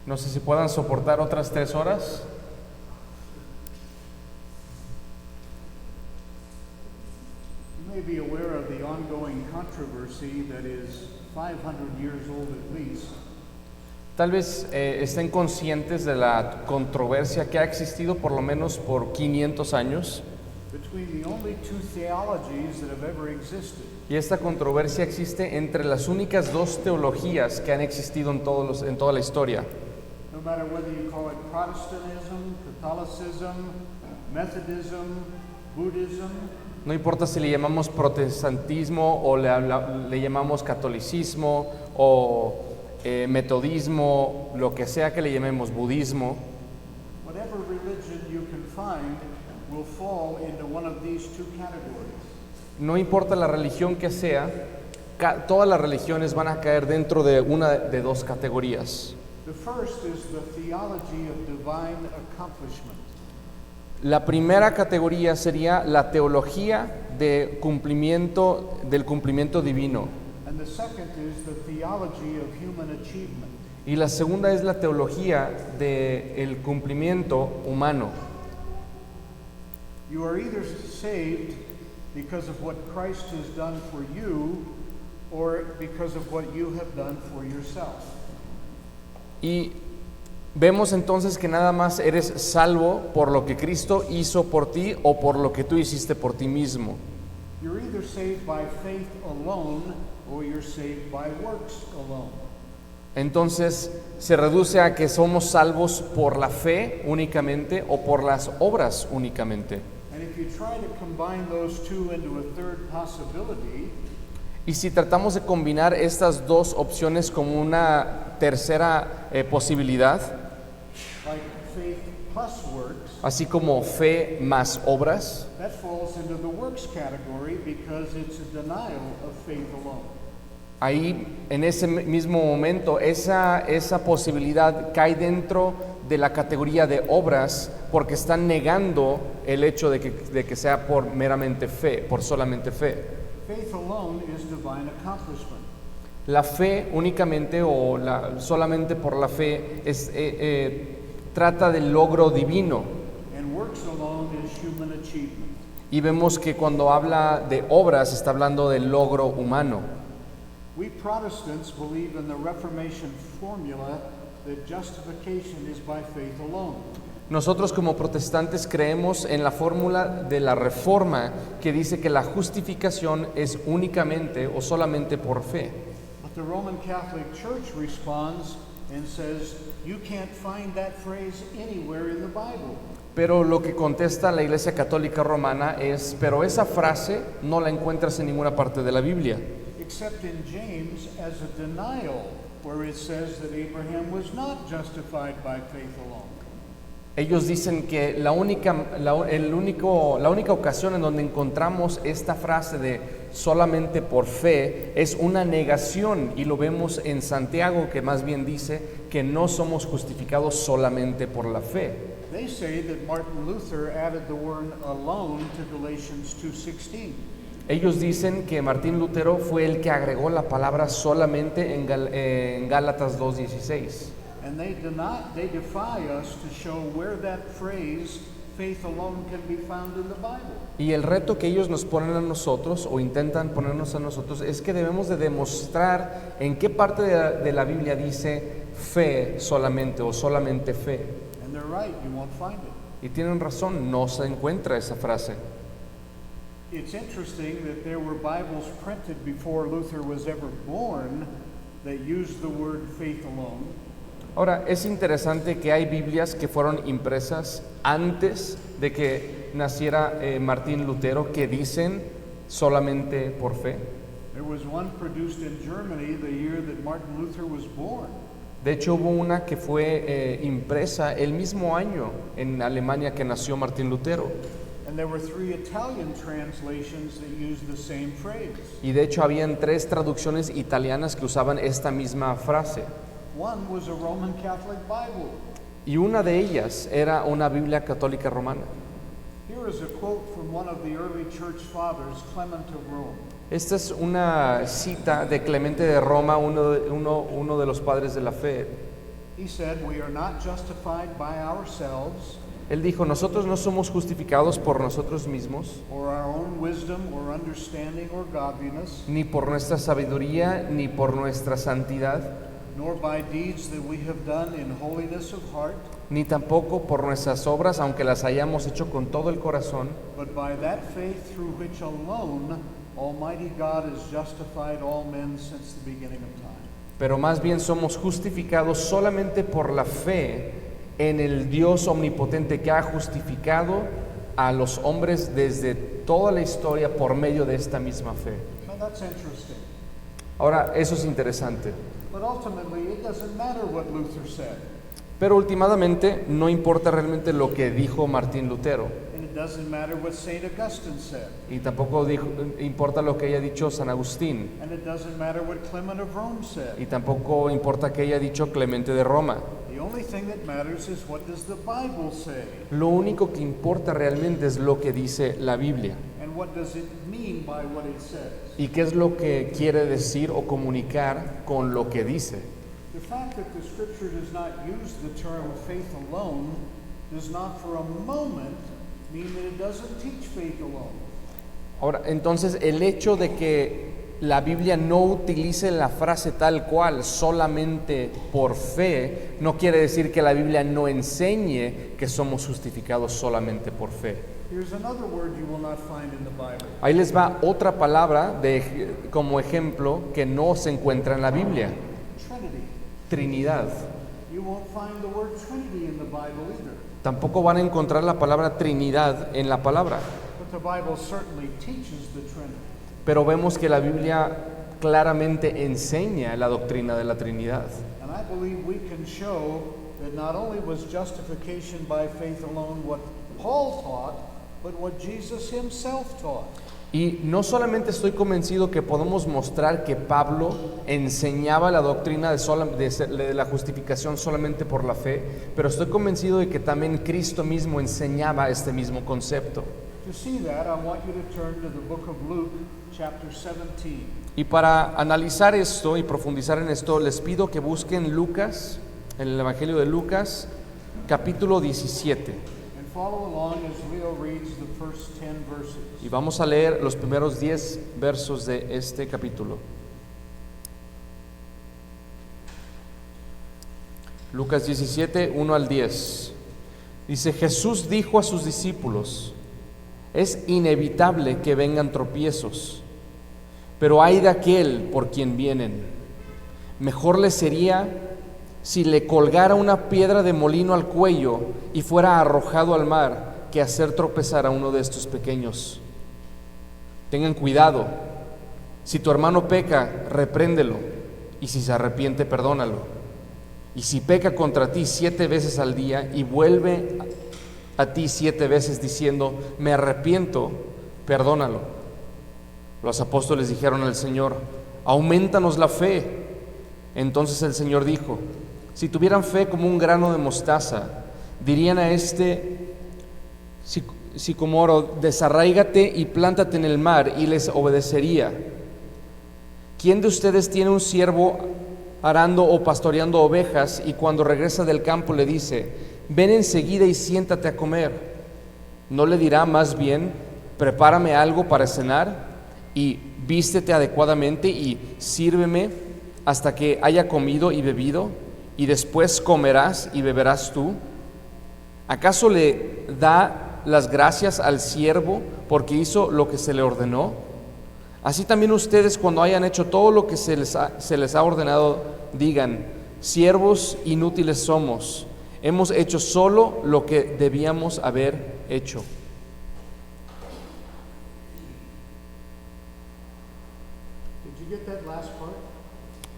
No sé si puedan soportar otras 3 horas. You may be aware of the ongoing controversy that is 500 years old at least, Tal vez estén conscientes de la controversia que ha existido por lo menos por 500 años. between the only two theologies that have ever existed. Y esta controversia existe entre las únicas 2 teologías que han existido en toda la historia. No matter whether you call it Protestantism, Catholicism, Methodism, Buddhism, No importa si le llamamos protestantismo o le llamamos catolicismo o metodismo, lo que sea que le llamemos budismo, whatever religion you can find will fall into one of these two categories. no importa la religión que sea, todas las religiones van a caer dentro de una de 2 categorías. The first is the theology of divine accomplishment. La primera categoría sería la teología del cumplimiento divino. And the second is the theology of human achievement. Y la segunda es la teología del cumplimiento humano. You are either saved because of what Christ has done for you or because of what you have done for yourself. Y vemos entonces que nada más eres salvo por lo que Cristo hizo por ti o por lo que tú hiciste por ti mismo. You're either saved by faith alone or you're saved by works alone. Entonces se reduce a que somos salvos por la fe únicamente o por las obras únicamente. And if you try to combine those two into a third possibility, Y si tratamos de combinar estas 2 opciones como una tercera posibilidad, like faith plus works, así como fe más obras, that falls into the works category because it's a denial of faith alone. ahí en ese mismo momento esa posibilidad cae dentro de la categoría de obras porque están negando el hecho de que sea por meramente fe, por solamente fe. Faith alone is divine accomplishment. La fe únicamente o solamente por la fe trata del logro divino. And works alone is human achievement. Y vemos que cuando habla de obras está hablando del logro humano. We Protestants believe in the Reformation formula that justification is by faith alone. Nosotros como protestantes creemos en la fórmula de la Reforma que dice que la justificación es únicamente o solamente por fe. But the Roman Catholic Church responds and says, you can't find that phrase anywhere in the Bible. Pero lo que contesta la Iglesia Católica Romana es, pero esa frase no la encuentras en ninguna parte de la Biblia. Except in James as a denial, where it says that Abraham was not justified by faith alone. Ellos dicen que la única ocasión en donde encontramos esta frase de solamente por fe es una negación, y lo vemos en Santiago, que más bien dice que no somos justificados solamente por la fe. They say that Martin Luther added the word alone to Galatians 2:16. Ellos dicen que Martín Lutero fue el que agregó la palabra solamente en Gálatas 2:16. And they defy us to show where that phrase, faith alone, can be found in the Bible. Y el reto que ellos nos ponen a nosotros, o intentan ponernos a nosotros, es que debemos de demostrar en qué parte de la Biblia dice fe solamente o solamente fe. And they're right, you won't find it. Y tienen razón, no se encuentra esa frase. It's interesting that there were Bibles printed before Luther was ever born that used the word faith alone. Ahora, es interesante que hay Biblias que fueron impresas antes de que naciera Martín Lutero que dicen solamente por fe. There was one produced in Germany the year that Martin Luther was born. De hecho, hubo una que fue impresa el mismo año en Alemania que nació Martín Lutero. And there were 3 Italian translations that used the same phrase. Y de hecho, habían 3 traducciones italianas que usaban esta misma frase. One was a Roman Catholic Bible. Y una de ellas era una Biblia católica romana. Here is a quote from one of the early church fathers, Clement of Rome. Esta es una cita de Clemente de Roma, uno de los padres de la fe. He said, "We are not justified by ourselves Él dijo, nosotros no somos justificados por nosotros mismos, or our own wisdom or understanding or godliness, ni por nuestra sabiduría, ni por nuestra santidad, nor by deeds that we have done in holiness of heart, ni tampoco por nuestras obras, aunque las hayamos hecho con todo el corazón, but by that faith through which alone Almighty God has justified all men since the beginning of time." pero más bien somos justificados solamente por la fe en el Dios omnipotente que ha justificado a los hombres desde toda la historia por medio de esta misma fe. Now that's interesting. Ahora, eso es interesante, But ultimately, it doesn't matter what Luther said. pero últimamente no importa realmente lo que dijo Martín Lutero, And it doesn't matter what St. Augustine said. y tampoco importa lo que haya dicho San Agustín, And it doesn't matter what Clement of Rome said. y tampoco importa que haya dicho Clemente de Roma. The only thing that matters is what does the Bible say? Lo único que importa realmente es lo que dice la Biblia. And what does it mean by what it says? ¿Y qué es lo que quiere decir o comunicar con lo que dice? The fact that the Scripture does not use the term faith alone does not for a moment mean that it doesn't teach faith alone. Ahora, entonces el hecho de que la Biblia no utilice la frase tal cual solamente por fe, no quiere decir que la Biblia no enseñe que somos justificados solamente por fe. Here's another word you will not find in the Bible. Ahí les va otra palabra como ejemplo que no se encuentra en la Biblia: Trinity. Trinidad. You won't find the word Trinity in the Bible either. Tampoco van a encontrar la palabra Trinidad en la palabra, But the Bible certainly teaches the Trinity. pero vemos que la Biblia claramente enseña la doctrina de la Trinidad. And I believe we can show that not only was justification by faith alone what Paul taught, but what Jesus himself taught. Y no solamente estoy convencido que podemos mostrar que Pablo enseñaba la doctrina de la justificación solamente por la fe, pero estoy convencido de que también Cristo mismo enseñaba este mismo concepto. To see that, I want you to turn to the book of Luke, chapter 17. Y para analizar esto y profundizar en esto, les pido que busquen Lucas, en el Evangelio de Lucas, capítulo 17. And follow along as Leo reads the first 10 verses. Y vamos a leer los primeros 10 versos de este capítulo. Lucas 17, 1 al 10. Dice, Jesús dijo a sus discípulos: es inevitable que vengan tropiezos, pero ay de aquel por quien vienen. Mejor le sería si le colgara una piedra de molino al cuello y fuera arrojado al mar, que hacer tropezar a uno de estos pequeños. Tengan cuidado, si tu hermano peca, repréndelo, y si se arrepiente, perdónalo. Y si peca contra ti 7 veces al día y vuelve a ti 7 veces diciendo, me arrepiento, perdónalo. Los apóstoles dijeron al Señor, aumentanos la fe. Entonces el Señor dijo, si tuvieran fe como un grano de mostaza, dirían a este sicomoro, desarráigate y plántate en el mar, y les obedecería. ¿Quién de ustedes tiene un siervo arando o pastoreando ovejas y cuando regresa del campo le dice, ven enseguida y siéntate a comer? ¿No le dirá más bien, prepárame algo para cenar y vístete adecuadamente y sírveme hasta que haya comido y bebido, y después comerás y beberás tú? ¿Acaso le da las gracias al siervo porque hizo lo que se le ordenó? Así también ustedes, cuando hayan hecho todo lo que se les ha ordenado, digan, siervos inútiles somos, hemos hecho solo lo que debíamos haber hecho. Did you get that last part?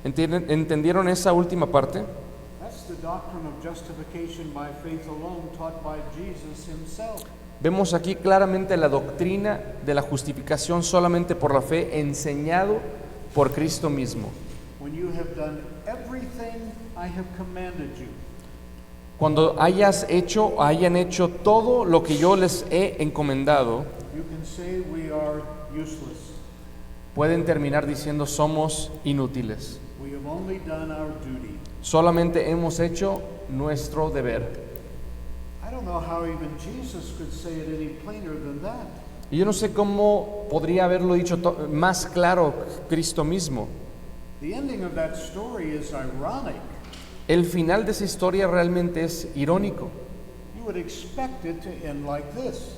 ¿Entendieron esa última parte? That's the doctrine of justification by faith alone taught by Jesus himself. Vemos aquí claramente la doctrina de la justificación solamente por la fe, enseñado por Cristo mismo. When you have done everything I have commanded you, Cuando hayan hecho todo lo que yo les he encomendado, you can say we are useless. pueden terminar diciendo somos inútiles. We have only done our duty. Solamente hemos hecho nuestro deber. I don't know how even Jesus could say it any plainer than that. Y yo no sé cómo podría haberlo dicho más claro Cristo mismo. The ending of that story is ironic. El final de esa historia realmente es irónico. You would expect it to end like this.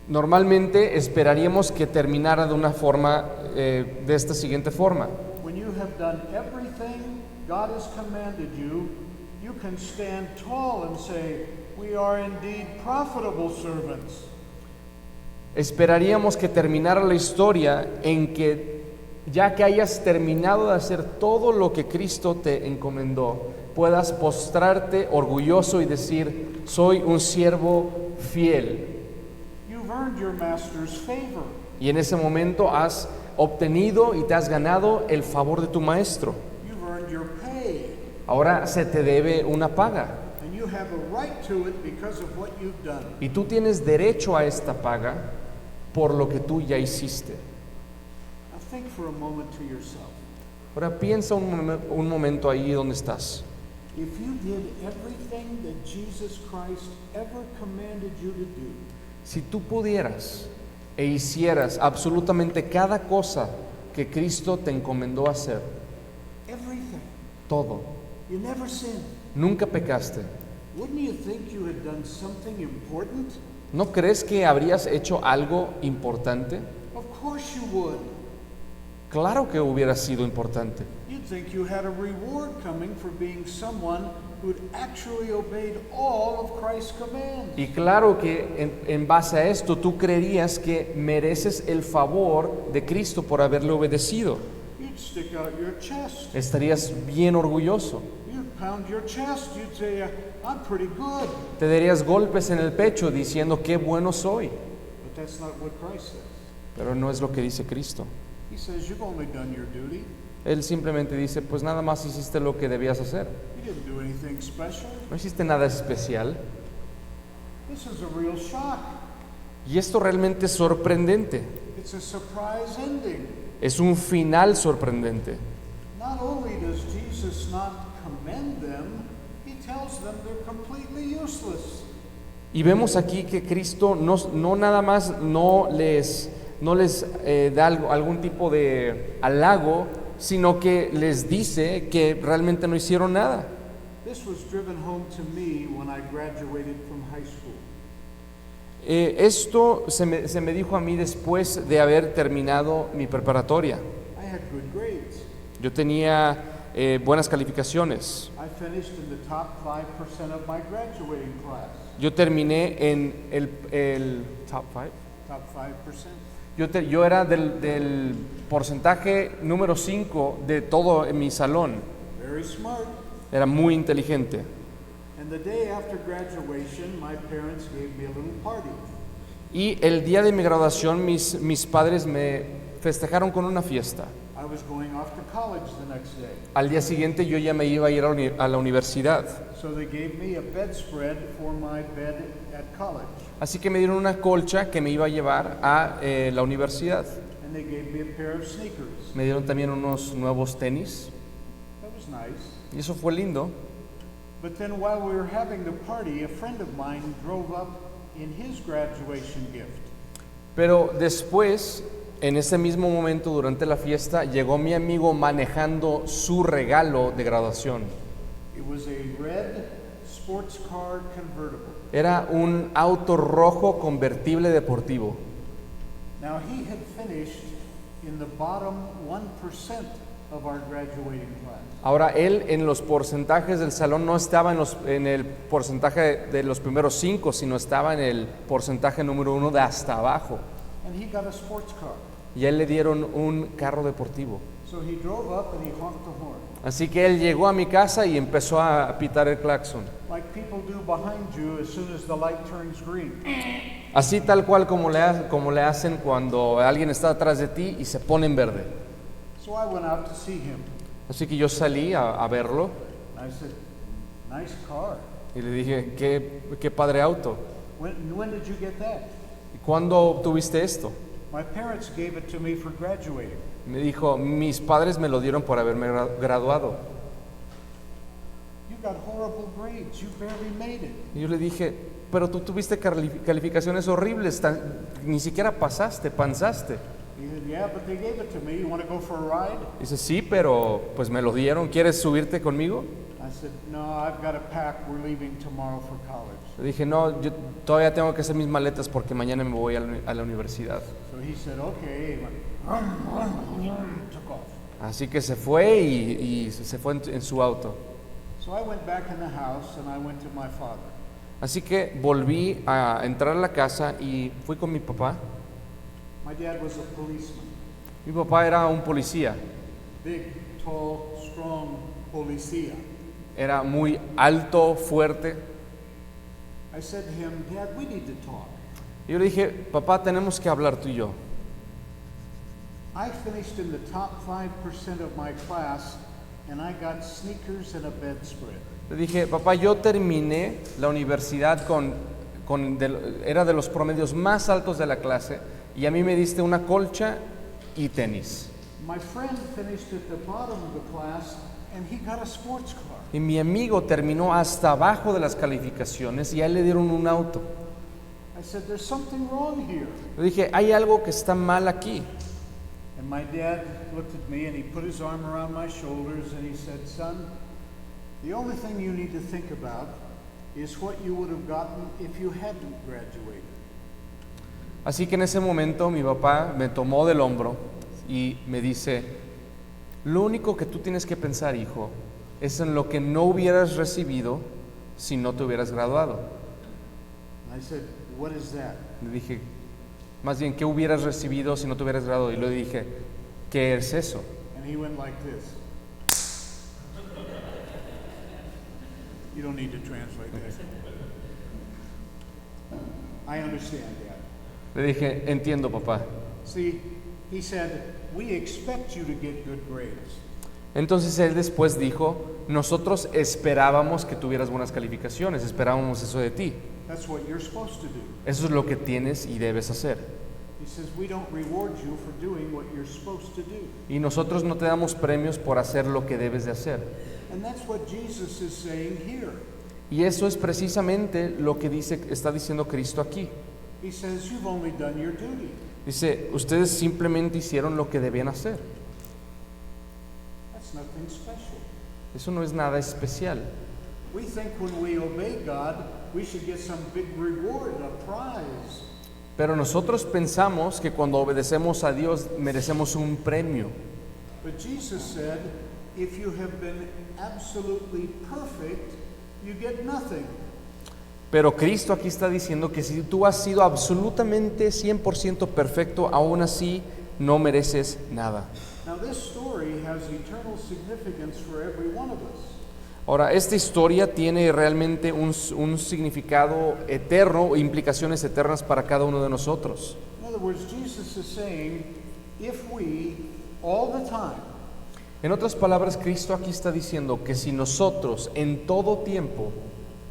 Normalmente esperaríamos que terminara de una forma, de esta siguiente forma. When you have done everything God has commanded you, you can stand tall and say, "We are indeed profitable servants." Esperaríamos que terminara la historia en que, ya que hayas terminado de hacer todo lo que Cristo te encomendó, puedas postrarte orgulloso y decir: soy un siervo fiel. You've earned your master's favor. Y en ese momento has obtenido y te has ganado el favor de tu maestro. You've earned your pay. Ahora se te debe una paga. And you have a right to it because of what you've done. Y tú tienes derecho a esta paga por lo que tú ya hiciste. Now think for a moment to yourself. Ahora piensa un momento ahí donde estás. If you did everything that Jesus Christ ever commanded you to do, Si tú pudieras e hicieras absolutamente cada cosa que Cristo te encomendó hacer, everything, todo, you never sinned, nunca pecaste, wouldn't you think you had done something important? ¿no crees que habrías hecho algo importante? Of course you would. Claro que hubiera sido importante. You'd think you had a reward coming for being someone who'd actually obeyed all of Christ's commands. Y claro que en base a esto tú creerías que mereces el favor de Cristo por haberle obedecido. You'd stick out your chest. Estarías bien orgulloso. You'd pound your chest. You'd say, "I'm pretty good." Te darías golpes en el pecho diciendo qué bueno soy. But that's not what Christ says. Pero no es lo que dice Cristo. He says, "You've only done your duty. Él simplemente dice, pues nada más hiciste lo que debías hacer. You didn't do anything special." No hiciste nada especial. This is a real shock. Y esto realmente es sorprendente. It's a surprise ending. Es un final sorprendente. Not only does Jesus not commend them, he tells them they're completely useless. Y vemos aquí que Cristo no nada más no les da algún tipo de halago, sino que les dice que realmente no hicieron nada. This was driven home to me when I graduated from high school. Esto se me dijo a mí después de haber terminado mi preparatoria. I had good grades. Yo tenía buenas calificaciones. I finished in the top 5% of my graduating class. Yo terminé en el top 5. Top 5%. Yo era del porcentaje número 5 de todo en mi salón. Very smart. Era muy inteligente. And the day after graduation, my parents gave me a little party. Y el día de mi graduación, mis padres me festejaron con una fiesta. I was going off to college the next day. Al día siguiente yo ya me iba a ir a la universidad. So they gave me a bedspread for my bed at college. Así que me dieron una colcha que me iba a llevar a la universidad. And they gave me a pair of sneakers. Me dieron también unos nuevos tenis. That was nice. Y eso fue lindo. But then while we were having the party, a friend of mine drove up in his graduation gift. Pero después, en ese mismo momento, durante la fiesta, llegó mi amigo manejando su regalo de graduación. It was a red sports car convertible. Era un auto rojo convertible deportivo. Now he had finished in the bottom 1% of our graduating class. Ahora, él en los porcentajes del salón no estaba en el porcentaje de los primeros 5, sino estaba en el porcentaje número 1 de hasta abajo. And he got a sports car. Y a él le dieron un carro deportivo. So he drove up and he honked the horn. Así que él llegó a mi casa y empezó a pitar el claxon. Like people do behind you as soon as the light turns green. Así tal cual como le hacen cuando alguien está atrás de ti y se pone en verde. So I went out to see him. Así que yo salí a verlo I said, "Nice car. y le dije, qué padre auto. When did you get that?" ¿Y cuándo obtuviste esto? My parents gave it to me for graduating. Me dijo, mis padres me lo dieron por haberme graduado. got horrible grades. You barely made it. Y yo le dije, pero tú tuviste calificaciones horribles, ni siquiera pasaste, panzaste. He said, yeah, but they gave it to me. You want to go for a ride? Dice, sí, pero pues me lo dieron, ¿quieres subirte conmigo? I said, no, I've got to pack. We're leaving tomorrow for college. Le dije, no, yo todavía tengo que hacer mis maletas porque mañana me voy a la universidad. So he said, okay. He went, took off. Así que se fue y se fue en su auto. So I went back in the house and I went to my father. Así que volví a entrar a la casa y fui con mi papá. My dad was a policeman. Mi papá era un policía, Big, tall, strong policía. era muy alto, fuerte. I said to him, Dad, we need to talk. Y yo le dije, papá, tenemos que hablar tú y yo. I finished in the top 5% of my class and I got sneakers and a bedspread. Le dije, papá, yo terminé la universidad era de los promedios más altos de la clase y a mí me diste una colcha y tenis. My friend finished at the bottom of the class and he got a sports car. Y mi amigo terminó hasta abajo de las calificaciones y a él le dieron un auto. I said, there's something wrong here. Le dije, hay algo que está mal aquí. And my dad looked at me and he put his arm around my shoulders and he said, son, the only thing you need to think about is what you would have gotten if you hadn't graduated. Así que en ese momento mi papá me tomó del hombro y me dice, lo único que tú tienes que pensar, hijo, es en lo que no hubieras recibido si no te hubieras graduado. And I said, what is that? Le dije, más bien, ¿qué hubieras recibido si no te hubieras graduado? Y le dije, ¿qué es eso? And he went like this. You don't need to translate that. I understand, Dad. Le dije, entiendo, papá. See, he said, we expect you to get good grades. Entonces él después dijo, nosotros esperábamos que tuvieras buenas calificaciones, esperábamos eso de ti. That's what you're supposed to do. Eso es lo que tienes y debes hacer. He says, we don't reward you for doing what you're supposed to do. Y nosotros no te damos premios por hacer lo que debes de hacer. And that's what Jesus is saying here. Y eso es precisamente lo que está diciendo Cristo aquí. He says, you've only done your duty. Dice, ustedes simplemente hicieron lo que debían hacer. That's nothing special. Eso no es nada especial. We think when we obey God, we should get some big reward, a prize. Pero nosotros pensamos que cuando obedecemos a Dios merecemos un premio. But Jesus said, if you have been absolutely perfect, you get nothing. Pero Cristo aquí está diciendo que si tú has sido absolutamente 100% perfecto, aún así no mereces nada. Now this story has eternal significance for every one of us. Ahora, esta historia tiene realmente un significado eterno, implicaciones eternas para cada uno de nosotros. In other words, Jesus is saying, if we, all the time, En otras palabras, Cristo aquí está diciendo que si nosotros en todo tiempo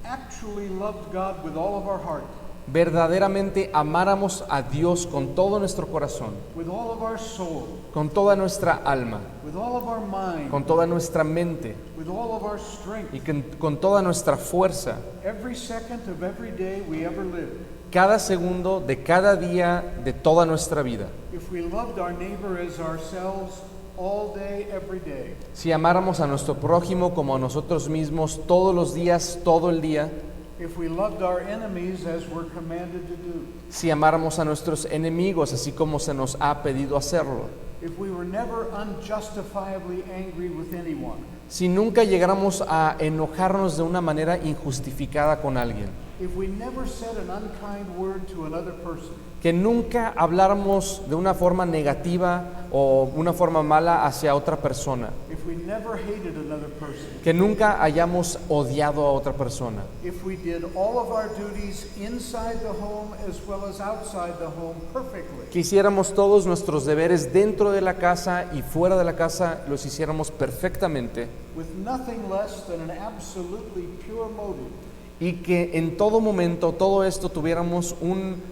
actually loved God with all of our heart, verdaderamente amáramos a Dios con todo nuestro corazón, with all of our soul, con toda nuestra alma, with all of our mind, con toda nuestra mente with all of our strength, y con toda nuestra fuerza, every second of every day we ever lived, cada segundo de cada día de toda nuestra vida, if we loved our neighbor as ourselves all day, every day, si amáramos a nuestro prójimo como a nosotros mismos todos los días, todo el día, if we loved our enemies as we're commanded to do, si amáramos a nuestros enemigos así como se nos ha pedido hacerlo, if we were never unjustifiably angry with anyone, si nunca llegáramos a enojarnos de una manera injustificada con alguien, if we never said an unkind word to another person, que nunca habláramos de una forma negativa o una forma mala hacia otra persona, if we never hated another person, que nunca hayamos odiado a otra persona, if we did all of our duties inside the home as well as outside the home perfectly, que hiciéramos todos nuestros deberes dentro de la casa y fuera de la casa, los hiciéramos perfectamente with nothing less than an absolutely pure motive, y que en todo momento, todo esto tuviéramos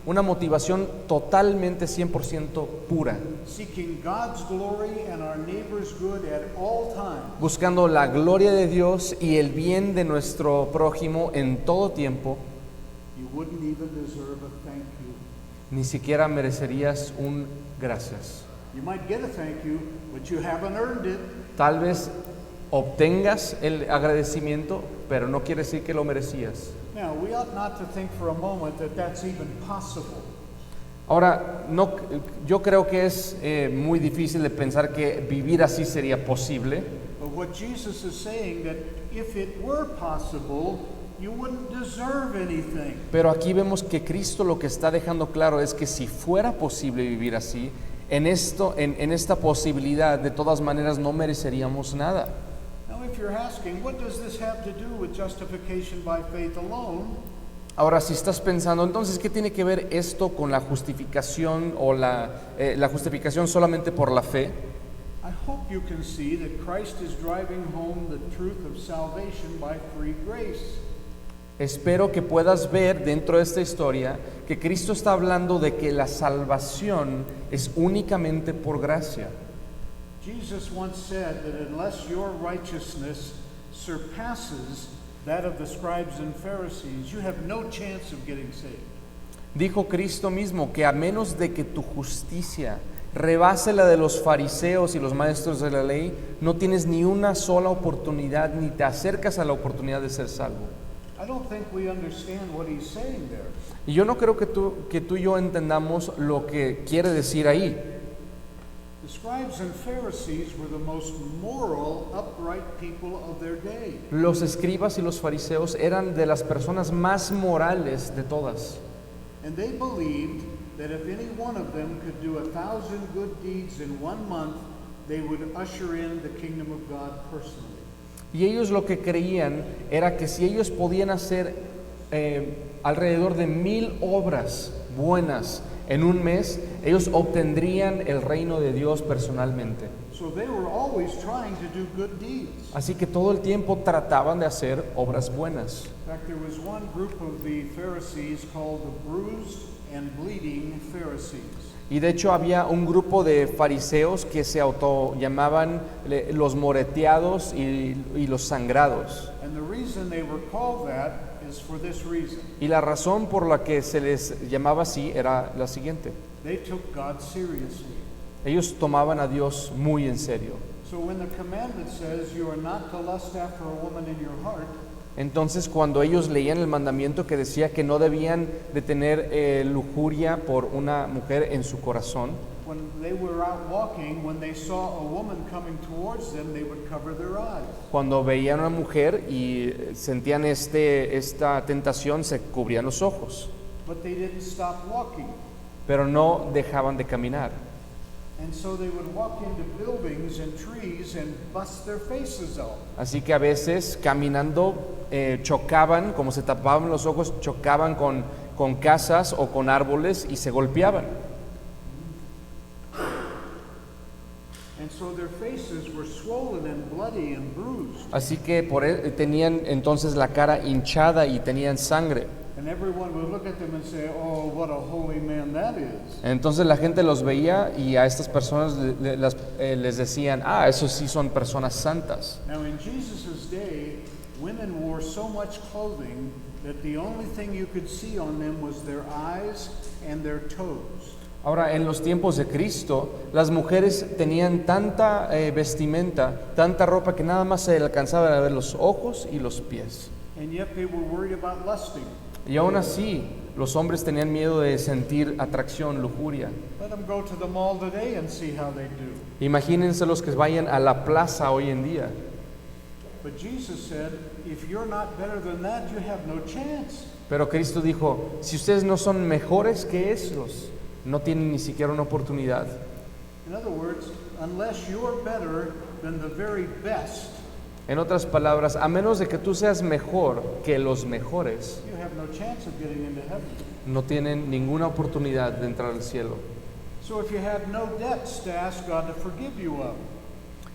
una motivación totalmente 100% pura, seeking God's glory and our neighbor's good at all times. buscando la gloria de Dios y el bien de nuestro prójimo en todo tiempo. You wouldn't even deserve a thank you. Ni siquiera merecerías un gracias. You might get a thank you, but you haven't earned it. Tal vez obtengas el agradecimiento, pero no quiere decir que lo merecías. Now, we ought not to think for a moment that that's even possible. Ahora, yo creo que es muy difícil de pensar que vivir así sería posible, But what Jesus is saying, that if it were possible, you wouldn't deserve anything. pero aquí vemos que Cristo lo que está dejando claro es que si fuera posible vivir así, en esta posibilidad, de todas maneras no mereceríamos nada. Now, if you're asking, what does this have to do with justification by faith alone? Ahora, si estás pensando, entonces, ¿qué tiene que ver esto con la justificación o la justificación solamente por la fe? I hope you can see that Christ is driving home the truth of salvation by free grace. Espero que puedas ver dentro de esta historia que Cristo está hablando de que la salvación es únicamente por gracia. Jesus once said that unless your righteousness surpasses that of the scribes and Pharisees, you have no chance of getting saved. Dijo Cristo mismo que a menos de que tu justicia rebase la de los fariseos y los maestros de la ley, no tienes ni una sola oportunidad, ni te acercas a la oportunidad de ser salvo. I don't think we understand what he's saying there. Y yo no creo que tú y yo entendamos lo que quiere decir ahí. The scribes and Pharisees were the most moral, upright people of their day. Los escribas y los fariseos eran de las personas más morales de todas. And they believed that if any one of them could do 1,000 good deeds in 1 month, they would usher in the kingdom of God personally. Y ellos lo que creían era que si ellos podían hacer alrededor de 1000 obras buenas en un mes, ellos obtendrían el reino de Dios personalmente. So they were always trying to do good deeds. Así que todo el tiempo trataban de hacer obras buenas. In fact, there was one group of the Pharisees called the bruised and bleeding Pharisees. Y de hecho había un grupo de fariseos que se llamaban los moreteados y los sangrados. And the reason they were called that is for this reason. Y la razón por la que se les llamaba así era la siguiente. They took God seriously. Ellos tomaban a Dios muy en serio. So when the commandment says you are not to lust after a woman in your heart, Entonces, cuando ellos leían el mandamiento que decía que no debían de tener lujuria por una mujer en su corazón, when they were out walking, when they saw a woman coming towards them, they would cover their eyes. cuando veían a una mujer y sentían esta tentación, se cubrían los ojos, But they didn't stop walking. pero no dejaban de caminar. And so they would walk into buildings and trees and bust their faces out. Así que a veces caminando chocaban, como se tapaban los ojos, chocaban con casas o con árboles y se golpeaban. And so their faces were swollen and bloody and bruised. Así que tenían entonces la cara hinchada y tenían sangre. And everyone would look at them and say, "Oh, what a holy man that is." Entonces la gente los veía y a estas personas les decían, esos sí son personas santas. Now in Jesus' day, women wore so much clothing that the only thing you could see on them was their eyes and their toes. Ahora, en los tiempos de Cristo, las mujeres tenían tanta vestimenta, tanta ropa que nada más se alcanzaban a ver los ojos y los pies. And yet they were worried about lusting. Y aún así, los hombres tenían miedo de sentir atracción, lujuria. Let them go to the mall today and see how they do. Imagínense los que vayan a la plaza hoy en día. But Jesus said, if you're not better than that, you have no chance. Pero Cristo dijo, si ustedes no son mejores que esos, no tienen ni siquiera una oportunidad. In other words, unless you're better than the very best, En otras palabras, a menos de que tú seas mejor que los mejores, you have no chance of getting into heaven. no tienen ninguna oportunidad de entrar al cielo. So if you have no debts to ask God to forgive you of,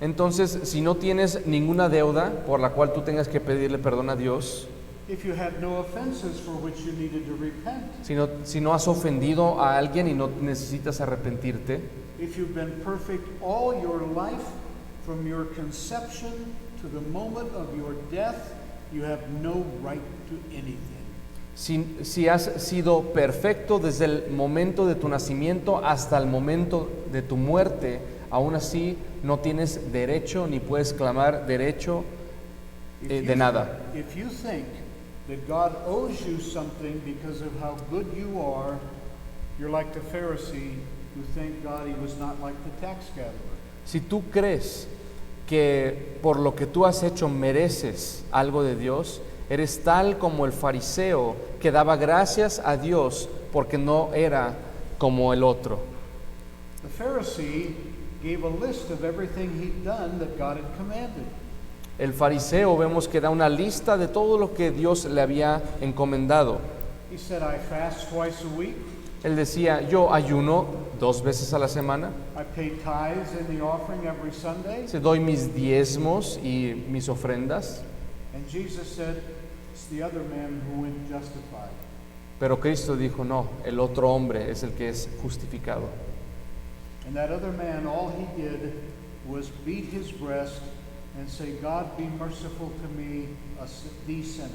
Entonces, si no tienes ninguna deuda por la cual tú tengas que pedirle perdón a Dios, if you had no offenses for which you needed to repent, si no has ofendido a alguien y no necesitas arrepentirte, if you've been perfect all your life, from your conception to the moment of your death, you have no right to anything. si has sido perfecto desde el momento de tu nacimiento hasta el momento de tu muerte, aún así no tienes derecho ni puedes clamar derecho de nada. If you think that God owes you something because of how good you are, you're like the Pharisee who thanked God he was not like the tax gatherer. Si tú crees que por lo que tú has hecho mereces algo de Dios, eres tal como el fariseo que daba gracias a Dios porque no era como el otro. The Pharisee gave a list of everything he'd done that God had commanded. El fariseo vemos que da una lista de todo lo que Dios le había encomendado. He said, I fast twice a week. Él decía, yo ayuno 2 veces a la semana, I pay tithes and the offering every Sunday. doy mis diezmos y mis ofrendas. And Jesus said, it's the other man who went justified. Pero Cristo dijo, no, el otro hombre es el que es justificado. And that other man, all he did was beat his breast and say, God, be merciful to me, the sinner.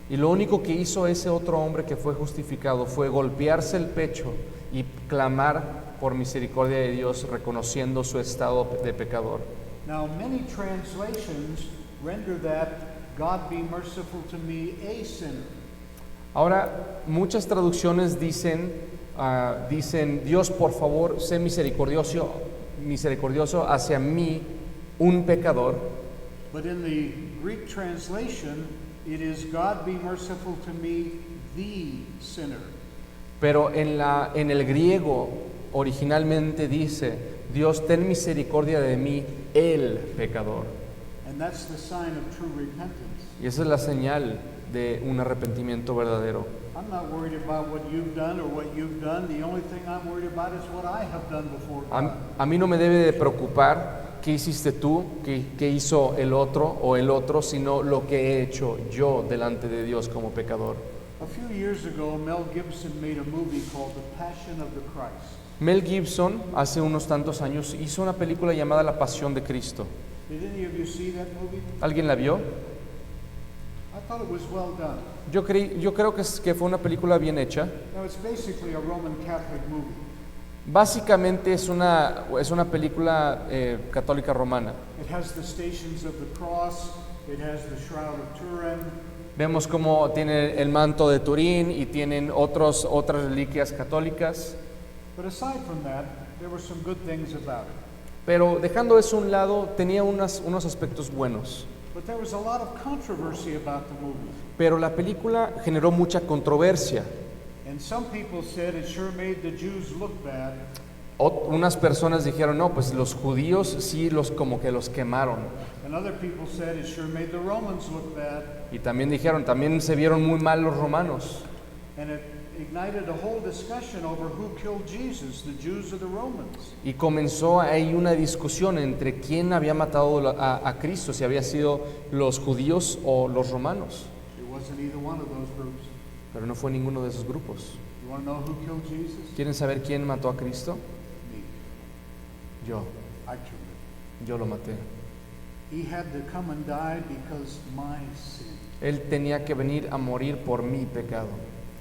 Y lo único que hizo ese otro hombre que fue justificado fue golpearse el pecho y clamar por misericordia de Dios, reconociendo su estado de pecador. Now, many translations render that, God be merciful to me, a sinner. Ahora, muchas traducciones dicen, Dios, por favor, sé misericordioso hacia mí, un pecador. But in the Greek translation, it is, God be merciful to me, the sinner. Pero en el griego originalmente dice, Dios, ten misericordia de mí, el pecador. And that's the sign of true repentance. Y esa es la señal de un arrepentimiento verdadero. I'm not worried about what you've done or what you've done. The only thing I'm worried about is what I have done before God. A mí no me debe de preocupar qué hiciste tú, qué hizo el otro, sino lo que he hecho yo delante de Dios como pecador. A few years ago, Mel Gibson made a movie called The Passion of the Christ. Mel Gibson, hace unos tantos años, hizo una película llamada La Pasión de Cristo. Did any of you see that movie? ¿Alguien la vio? I thought it was well done. Yo creo que fue una película bien hecha. Now, it's basically a Roman Catholic movie. Básicamente es una película católica romana. It has the Stations of the Cross. It has the Shroud of Turin. Vemos cómo tiene el manto de Turín y tienen otras reliquias católicas. But aside from that, there were some good things about it. Pero dejando eso a un lado, tenía unos aspectos buenos. But there was a lot of controversy about the movie. Pero la película generó mucha controversia. And some people said it sure made the Jews look bad. Unas personas dijeron, no, pues los judíos sí como que los quemaron. And other people said it sure made the Romans look bad. Y también dijeron, también se vieron muy mal los romanos. And it ignited a whole discussion over who killed Jesus, the Jews or the Romans. Y comenzó ahí una discusión entre quién había matado a Cristo, si había sido los judíos o los romanos. It wasn't either one of those groups. Pero no fue ninguno de esos grupos. You want to know who killed Jesus? ¿Quieren saber quién mató a Cristo? Me. Yo. I killed him. Yo lo maté. He had to come and die because my sin. Él tenía que venir a morir por mi pecado.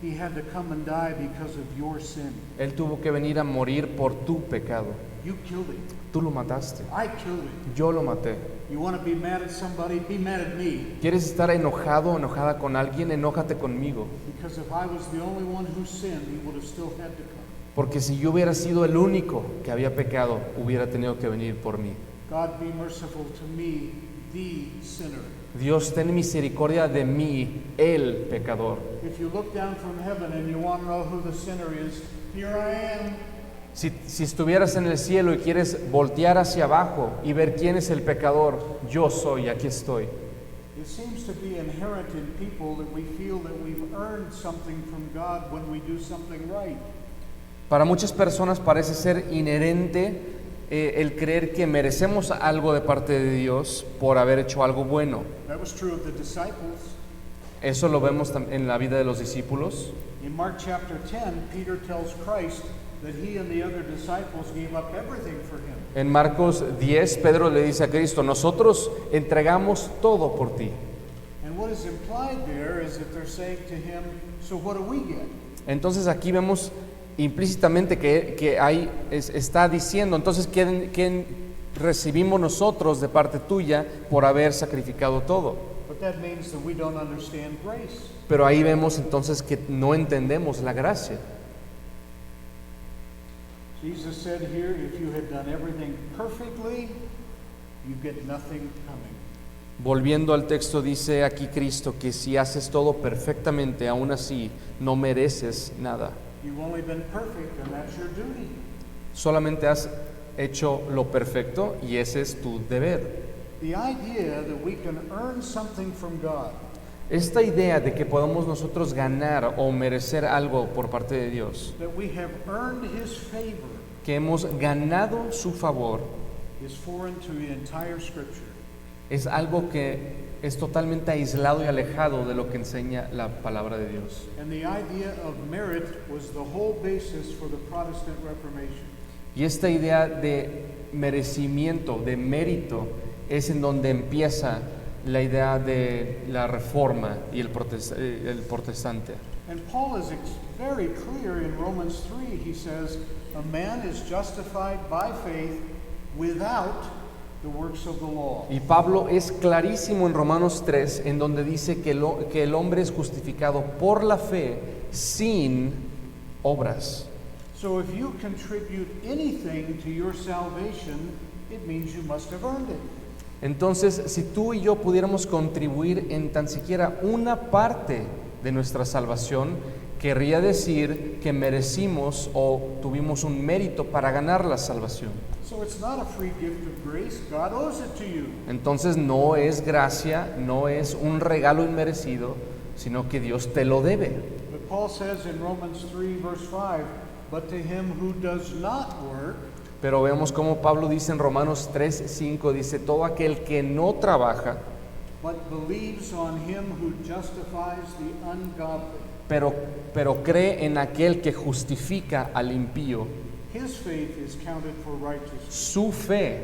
He had to come and die because of your sin. Él tuvo que venir a morir por tu pecado. You killed him. Tú lo mataste. I killed him. Yo lo maté. You want to be mad at somebody? Be mad at me. ¿Quieres estar enojado o enojada con alguien? Enójate conmigo. Because if I was the only one who sinned, he would have still had to come. Porque si yo hubiera sido el único que había pecado, hubiera tenido que venir por mí. God be merciful to me, the sinner. Dios, ten misericordia de mí, el pecador. If you look down from heaven and you want to know who the sinner is, here I am. Si estuvieras en el cielo y quieres voltear hacia abajo y ver quién es el pecador, yo soy, aquí estoy. It seems to be inherent in people that we feel that we've earned something from God when we do something right. Para muchas personas parece ser inherente el creer que merecemos algo de parte de Dios por haber hecho algo bueno. That was true of the disciples. Eso lo vemos en la vida de los discípulos. In Mark chapter 10, Peter tells Christ that he and the other disciples gave up everything for him. En Marcos 10, Pedro le dice a Cristo, nosotros entregamos todo por ti. And what is implied there is that they're saying to him, so what do we get? Entonces aquí vemos implícitamente que está diciendo, entonces ¿qué recibimos nosotros de parte tuya por haber sacrificado todo? But that means that we don't understand grace. Pero ahí vemos entonces que no entendemos la gracia. Jesus said here, if you had done everything perfectly, you get nothing coming. Volviendo al texto, dice aquí Cristo que si haces todo perfectamente, aún así no mereces nada. You've only been perfect, and that's your duty. Solamente has hecho lo perfecto y ese es tu deber. The idea that we can earn something from God, Esta idea de que podamos nosotros ganar o merecer algo por parte de Dios, that we have earned His favor, que hemos ganado su favor, is foreign to the entire Scripture. es algo que es totalmente aislado y alejado de lo que enseña la palabra de Dios. And the idea of merit was the whole basis for the Protestant Reformation. Y esta idea de merecimiento, de mérito, es en donde empieza la idea de la reforma y el protestante. And Paul is very clear in Romans 3. He says, a man is justified by faith without the works of the law. Y Pablo es clarísimo en Romanos 3, en donde dice que el hombre es justificado por la fe sin obras. So if you contribute anything to your salvation, it means you must have earned it. Entonces, si tú y yo pudiéramos contribuir en tan siquiera una parte de nuestra salvación, querría decir que merecimos o tuvimos un mérito para ganar la salvación. So it's not a free gift of grace. God owes it to you. Entonces no es gracia, no es un regalo inmerecido, sino que Dios te lo debe. But Paul says in Romans 3 verse 5, but to him who does not work, Pero vemos como Pablo dice en Romanos 3:5, dice, todo aquel que no trabaja, but believes on him who justifies the ungodly, pero cree en aquel que justifica al impío, his faith is counted for righteousness. su fe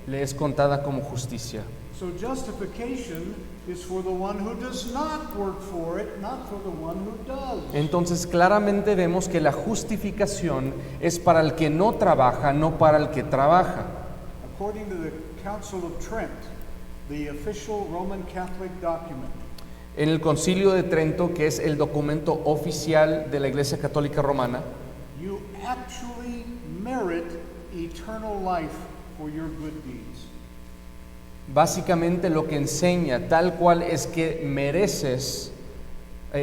le es contada como justicia. So justification is for the one who does not work for it, not for the one who does. Entonces claramente vemos que la justificación es para el que no trabaja, no para el que trabaja. According to the Council of Trent, the official Roman Catholic document, En el Concilio de Trento, que es el documento oficial de la Iglesia Católica Romana, you actually merit eternal life for your good deeds. básicamente lo que enseña tal cual es que mereces,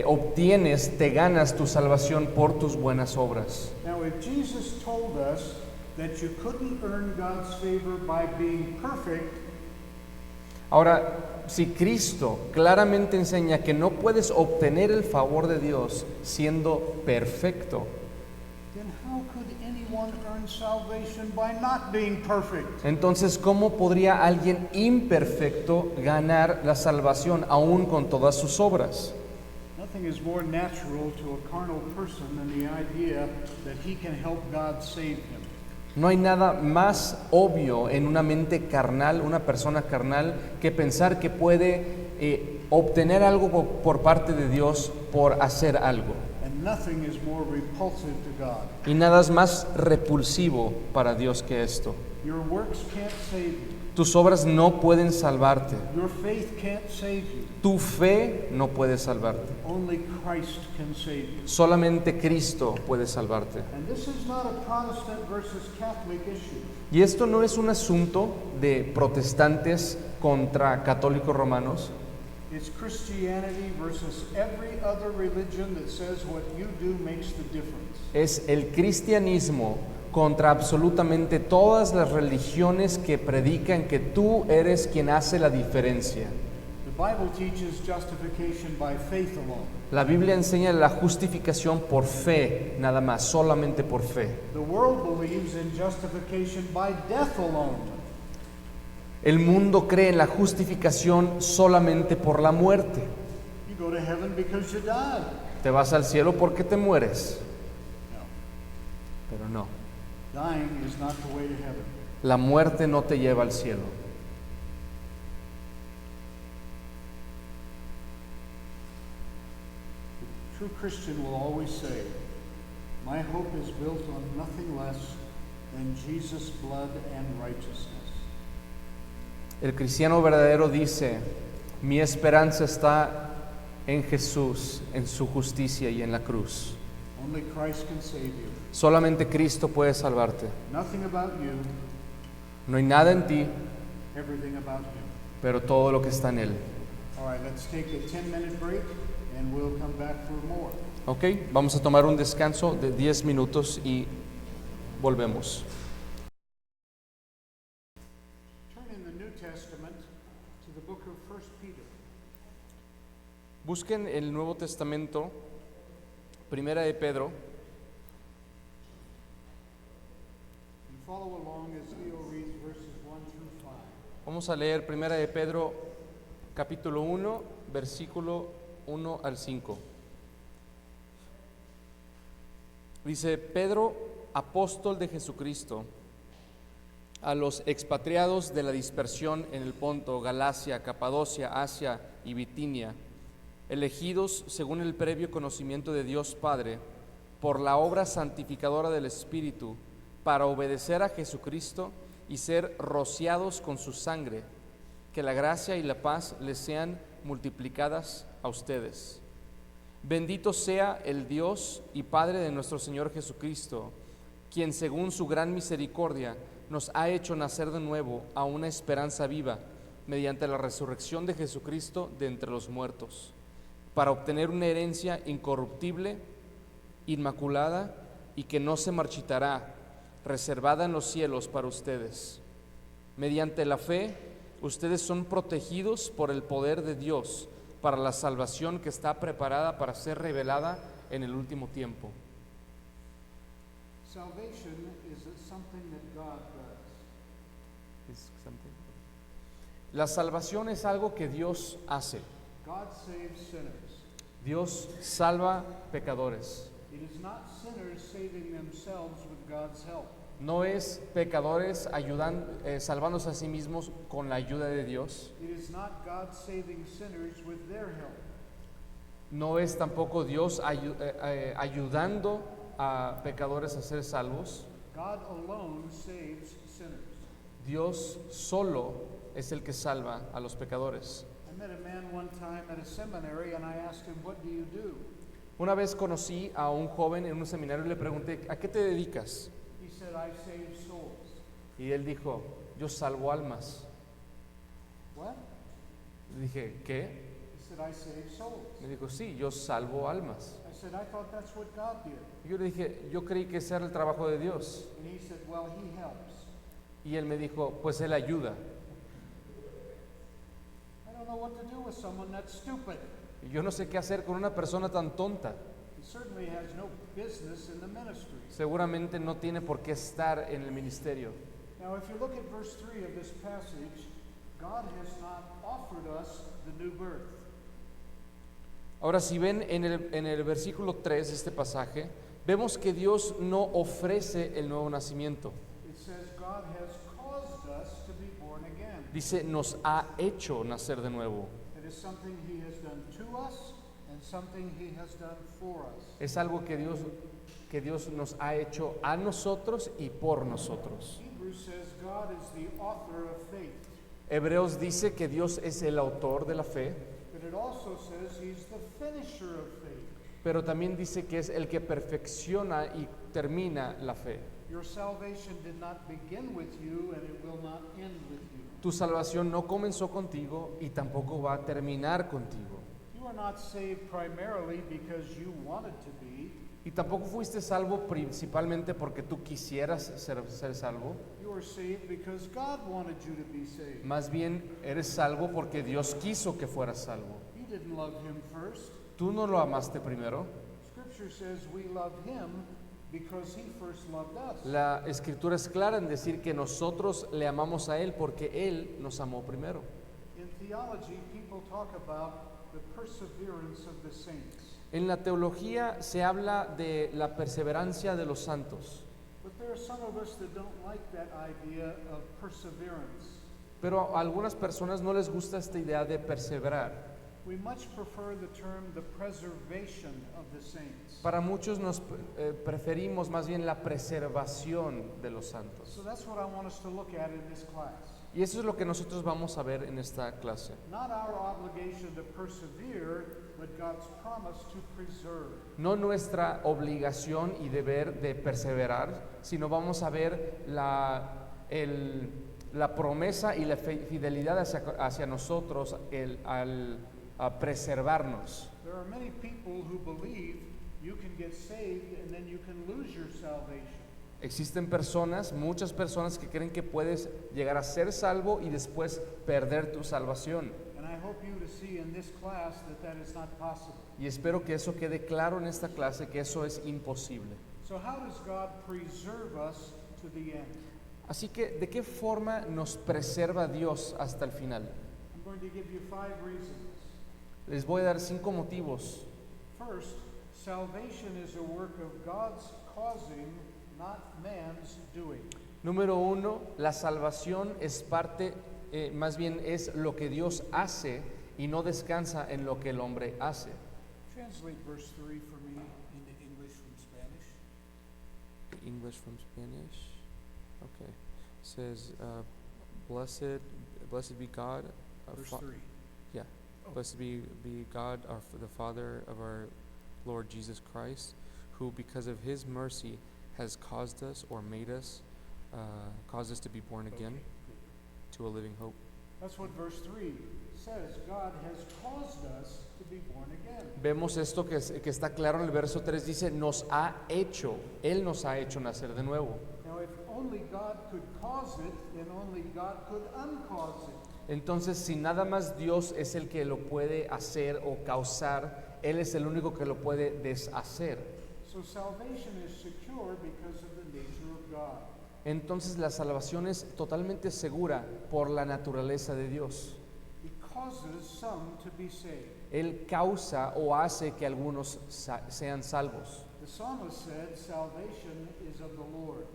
obtienes, te ganas tu salvación por tus buenas obras. Now, if Jesus told us that you couldn't earn God's favor by being perfect, Ahora, si Cristo claramente enseña que no puedes obtener el favor de Dios siendo perfecto, then how could anyone earn salvation by not being perfect? entonces ¿cómo podría alguien imperfecto ganar la salvación aún con todas sus obras? Nothing is more natural to a carnal person than the idea that he can help God save him. No hay nada más obvio en una mente carnal, una persona carnal, que pensar que puede obtener algo por parte de Dios por hacer algo. And nothing is more repulsive to God. Y nada es más repulsivo para Dios que esto. Your works can't save you. Tus obras no pueden salvarte. Your faith can't save you. Tu fe no puede salvarte. Only Christ can save you. Solamente Cristo puede salvarte. And this is not a Protestant versus Catholic issue. Y esto no es un asunto de protestantes contra católicos romanos. It's Christianity versus every other religion that says what you do makes the difference. Es el cristianismo contra absolutamente todas las religiones que predican que tú eres quien hace la diferencia. The Bible teaches justification by faith alone. La Biblia enseña la justificación por fe, nada más, solamente por fe. The world believes in justification by death alone. El mundo cree en la justificación solamente por la muerte. You You go to heaven because you died. Te vas al cielo porque te mueres. No. Pero no, Dying is not the way to heaven. la muerte no te lleva al cielo. The true Christian will always say, my hope is built on nothing less than Jesus' blood and righteousness. El cristiano verdadero dice, mi esperanza está en Jesús, en su justicia y en la cruz. Only Christ can save you. Solamente Cristo puede salvarte. Nothing about you, No hay nada en ti, everything about Him. pero todo lo que está en Él. All right, let's take a 10-minute break and we'll come back for more. Ok, vamos a tomar un descanso de 10 minutos y volvemos. Turn in the New Testament to the book of 1 Peter. Busquen el Nuevo Testamento, Primera de Pedro, And follow along as Leo reads verses 1 through 5. vamos a leer Primera de Pedro, capítulo 1, versículo 1 al 5. Dice, Pedro, apóstol de Jesucristo, a los expatriados de la dispersión en el Ponto, Galacia, Capadocia, Asia y Bitinia, elegidos según el previo conocimiento de Dios Padre, por la obra santificadora del Espíritu, para obedecer a Jesucristo y ser rociados con su sangre, que la gracia y la paz les sean multiplicadas a ustedes. Bendito sea el Dios y Padre de nuestro Señor Jesucristo, quien según su gran misericordia nos ha hecho nacer de nuevo a una esperanza viva, mediante la resurrección de Jesucristo de entre los muertos, para obtener una herencia incorruptible, inmaculada y que no se marchitará, reservada en los cielos para ustedes. Mediante la fe, ustedes son protegidos por el poder de Dios para la salvación que está preparada para ser revelada en el último tiempo. Salvation is something that God does. La salvación es algo que Dios hace. God saves sinners. Dios salva pecadores. It is not sinners saving themselves with God's help. No es pecadores salvándose a sí mismos con la ayuda de Dios. It is not God saving sinners with their help. No es tampoco Dios ayudando a pecadores a ser salvos. God alone saves sinners. Dios solo es el que salva a los pecadores. I met a man one time at a seminary and I asked him, "What do you do?" Una vez conocí a un joven en un seminario y le pregunté, ¿a qué te dedicas? He said, "I save souls." Y él dijo, yo salvo almas. What? Le dije, ¿qué? He said, "I save souls." Me dijo, sí, yo salvo almas. I said, "I thought that's what God did." Y yo le dije, yo creí que ese era el trabajo de Dios. And he said, "Well, he helps." Y él me dijo, pues él ayuda. I don't know what to do with someone that's stupid. Y yo no sé qué hacer con una persona tan tonta. He certainly has no business in the ministry. Seguramente no tiene por qué estar en el ministerio. Now, if you look at verse 3 of this passage, God has not offered us the new birth. Ahora, si ven en el versículo 3 de este pasaje, vemos que Dios no ofrece el nuevo nacimiento. It says God has caused us to be born again. Dice, nos ha hecho nacer de nuevo. It is something He has done to us and something He has done for us. Es algo que Dios nos ha hecho a nosotros y por nosotros. Hebrews says God is the author of faith, Hebreos dice que Dios es el autor de la fe, but it also says He's the finisher of faith. pero también dice que es el que perfecciona y termina la fe. Your salvation did not begin with you and it will not end with you. Tu salvación no comenzó contigo y tampoco va a terminar contigo. You are not saved primarily because you wanted to be. Y tampoco fuiste salvo principalmente porque tú quisieras ser salvo. You are saved because God wanted you to be saved. Más bien eres salvo porque Dios quiso que fueras salvo. You didn't love Him first. Tú no lo amaste primero. Scripture says we love Him because He first loved us. La escritura es clara en decir que nosotros le amamos a Él porque Él nos amó primero. In theology, people talk about the perseverance of the saints. En la teología se habla de la perseverancia de los santos, But there are some of us that don't like that idea of perseverance. pero a algunas personas no les gusta esta idea de perseverar. We much prefer the term the preservation of the saints. Para muchos nos preferimos más bien la preservación de los santos. So that's what I want us to look at in this class. Y eso es lo que nosotros vamos a ver en esta clase. Not our obligation to persevere, but God's promise to preserve. No nuestra obligación y deber de perseverar, sino vamos a ver la promesa y la fidelidad hacia nosotros a preservarnos. There are many people who believe you can get saved and then you can lose your salvation. Existen personas, muchas personas que creen que puedes llegar a ser salvo y después perder tu salvación. And I hope you to see in this class that that is not possible. Y espero que eso quede claro en esta clase, que eso es imposible. So how does God preserve us to the end? Así que, ¿de qué forma nos preserva Dios hasta el final? I'm going to give you 5 reasons. Les voy a dar 5 motivos. First, salvation is a work of God's causing, not man's doing. Número 1, la salvación es parte, más bien es lo que Dios hace y no descansa en lo que el hombre hace. Translate verse 3 for me into English from Spanish. English from Spanish. Okay. It says, blessed be God. Verse 3. Yeah. Blessed be God, the Father of our Lord Jesus Christ, who because of his mercy has caused us or made us, caused us to be born again to a living hope. That's what verse 3 says. God has caused us to be born again. Vemos esto que está claro en el verso 3, dice, Él nos ha hecho nacer de nuevo. Now, if only God could cause it, then only God could uncause it. Entonces, si nada más Dios es el que lo puede hacer o causar, Él es el único que lo puede deshacer. So salvation is secure because of the nature of God. Entonces, la salvación es totalmente segura por la naturaleza de Dios. He causes some to be saved. Él causa o hace que algunos sean salvos. The psalmist said, salvation is of the Lord.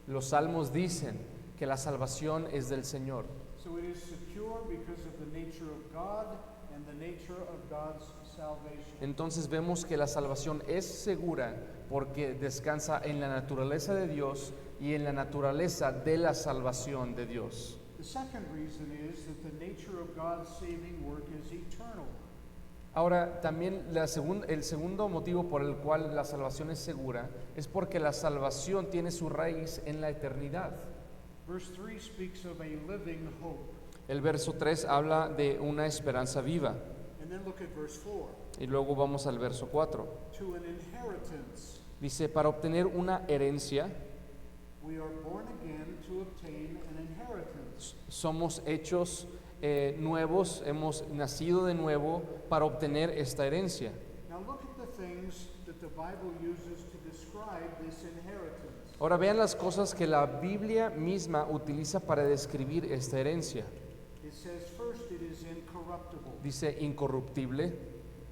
Los salmos dicen que la salvación es del Señor. So it is secure because of the nature of God and the nature of God's salvation. Entonces vemos que la salvación es segura porque descansa en la naturaleza de Dios y en la naturaleza de la salvación de Dios. The second reason is that the nature of God's saving work is eternal. Ahora, también el segundo motivo por el cual la salvación es segura es porque la salvación tiene su raíz en la eternidad. Verse 3 speaks of a living hope. El verso 3 habla de una esperanza viva. And then look at verse 4. Y luego vamos al verso 4. To an inheritance. Dice, para obtener una herencia, We are born again to obtain an inheritance. somos hechos nuevos, hemos nacido de nuevo para obtener esta herencia. Now look at the things that the Bible uses to describe this inheritance. Ahora vean las cosas que la Biblia misma utiliza para describir esta herencia. It says first it is incorruptible. Dice incorruptible,